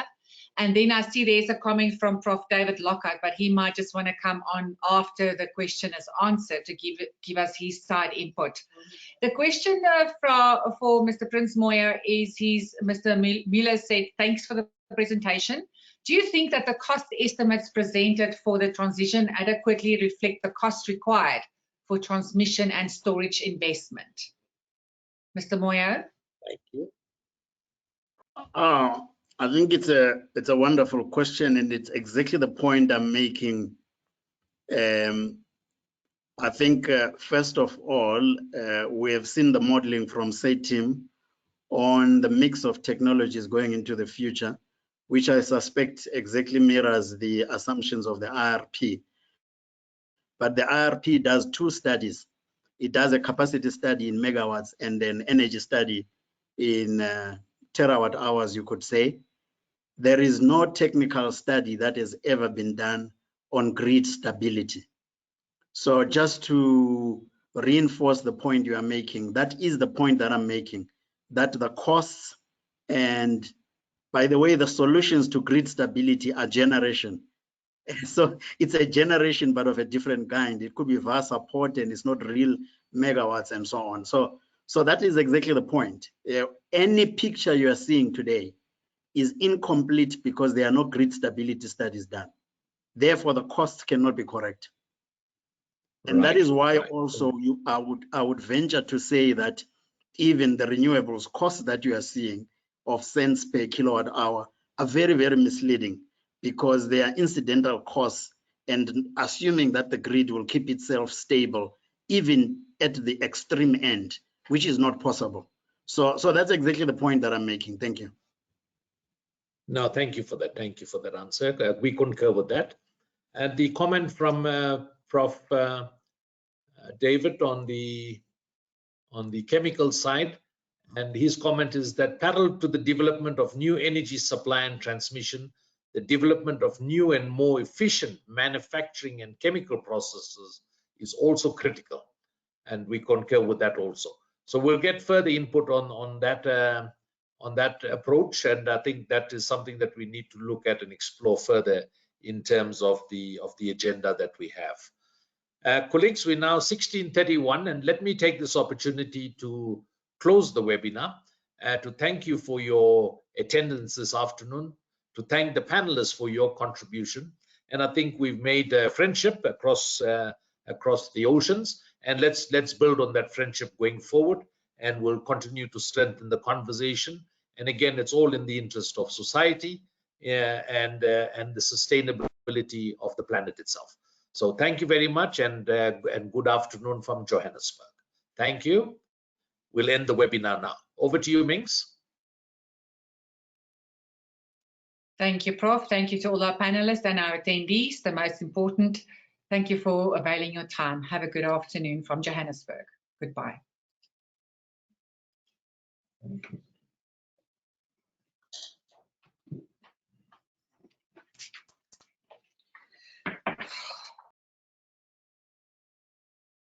And then I see there's a comment from Prof. David Lockhart, but he might just want to come on after the question is answered to give us his side input. The question for Mr. Prince Moyer is Mr. Muller said, thanks for the presentation. Do you think that the cost estimates presented for the transition adequately reflect the cost required for transmission and storage investment? Mr. Moyer? Thank you. I think it's a wonderful question, and it's exactly the point I'm making. I think first of all, we have seen the modeling from SAIEE on the mix of technologies going into the future, which I suspect exactly mirrors the assumptions of the IRP. But the IRP does two studies. It does a capacity study in megawatts and an energy study in terawatt hours, you could say. There is no technical study that has ever been done on grid stability. So just to reinforce the point you are making, that is the point that I'm making, that the costs and, by the way, the solutions to grid stability are generation. So it's a generation, but of a different kind. It could be vast support and it's not real megawatts and so on. So that is exactly the point. Any picture you are seeing today is incomplete because there are no grid stability studies done. Therefore, the costs cannot be correct. And that is why also I would venture to say that even the renewables costs that you are seeing of cents per kilowatt hour are very, very misleading, because they are incidental costs, and assuming that the grid will keep itself stable even at the extreme end, which is not possible. So that's exactly the point that I'm making. Thank you. No, thank you for that. Thank you for that answer. We concur with that. And the comment from Prof. David on the chemical side, and his comment is that parallel to the development of new energy supply and transmission, the development of new and more efficient manufacturing and chemical processes is also critical, and we concur with that also. So we'll get further input on that approach, and I think that is something that we need to look at and explore further in terms of the agenda that we have. Colleagues, we're now 16:31, and let me take this opportunity to close the webinar, to thank you for your attendance this afternoon, to thank the panelists for your contribution. And I think we've made a friendship across the oceans, and let's build on that friendship going forward, and we'll continue to strengthen the conversation. And again, it's all in the interest of society and the sustainability of the planet itself. So thank you very much, and good afternoon from Johannesburg. Thank you. We'll end the webinar now. Over to you, Minx. Thank you, Prof. Thank you to all our panelists and our attendees. The most important, thank you for availing your time. Have a good afternoon from Johannesburg. Goodbye.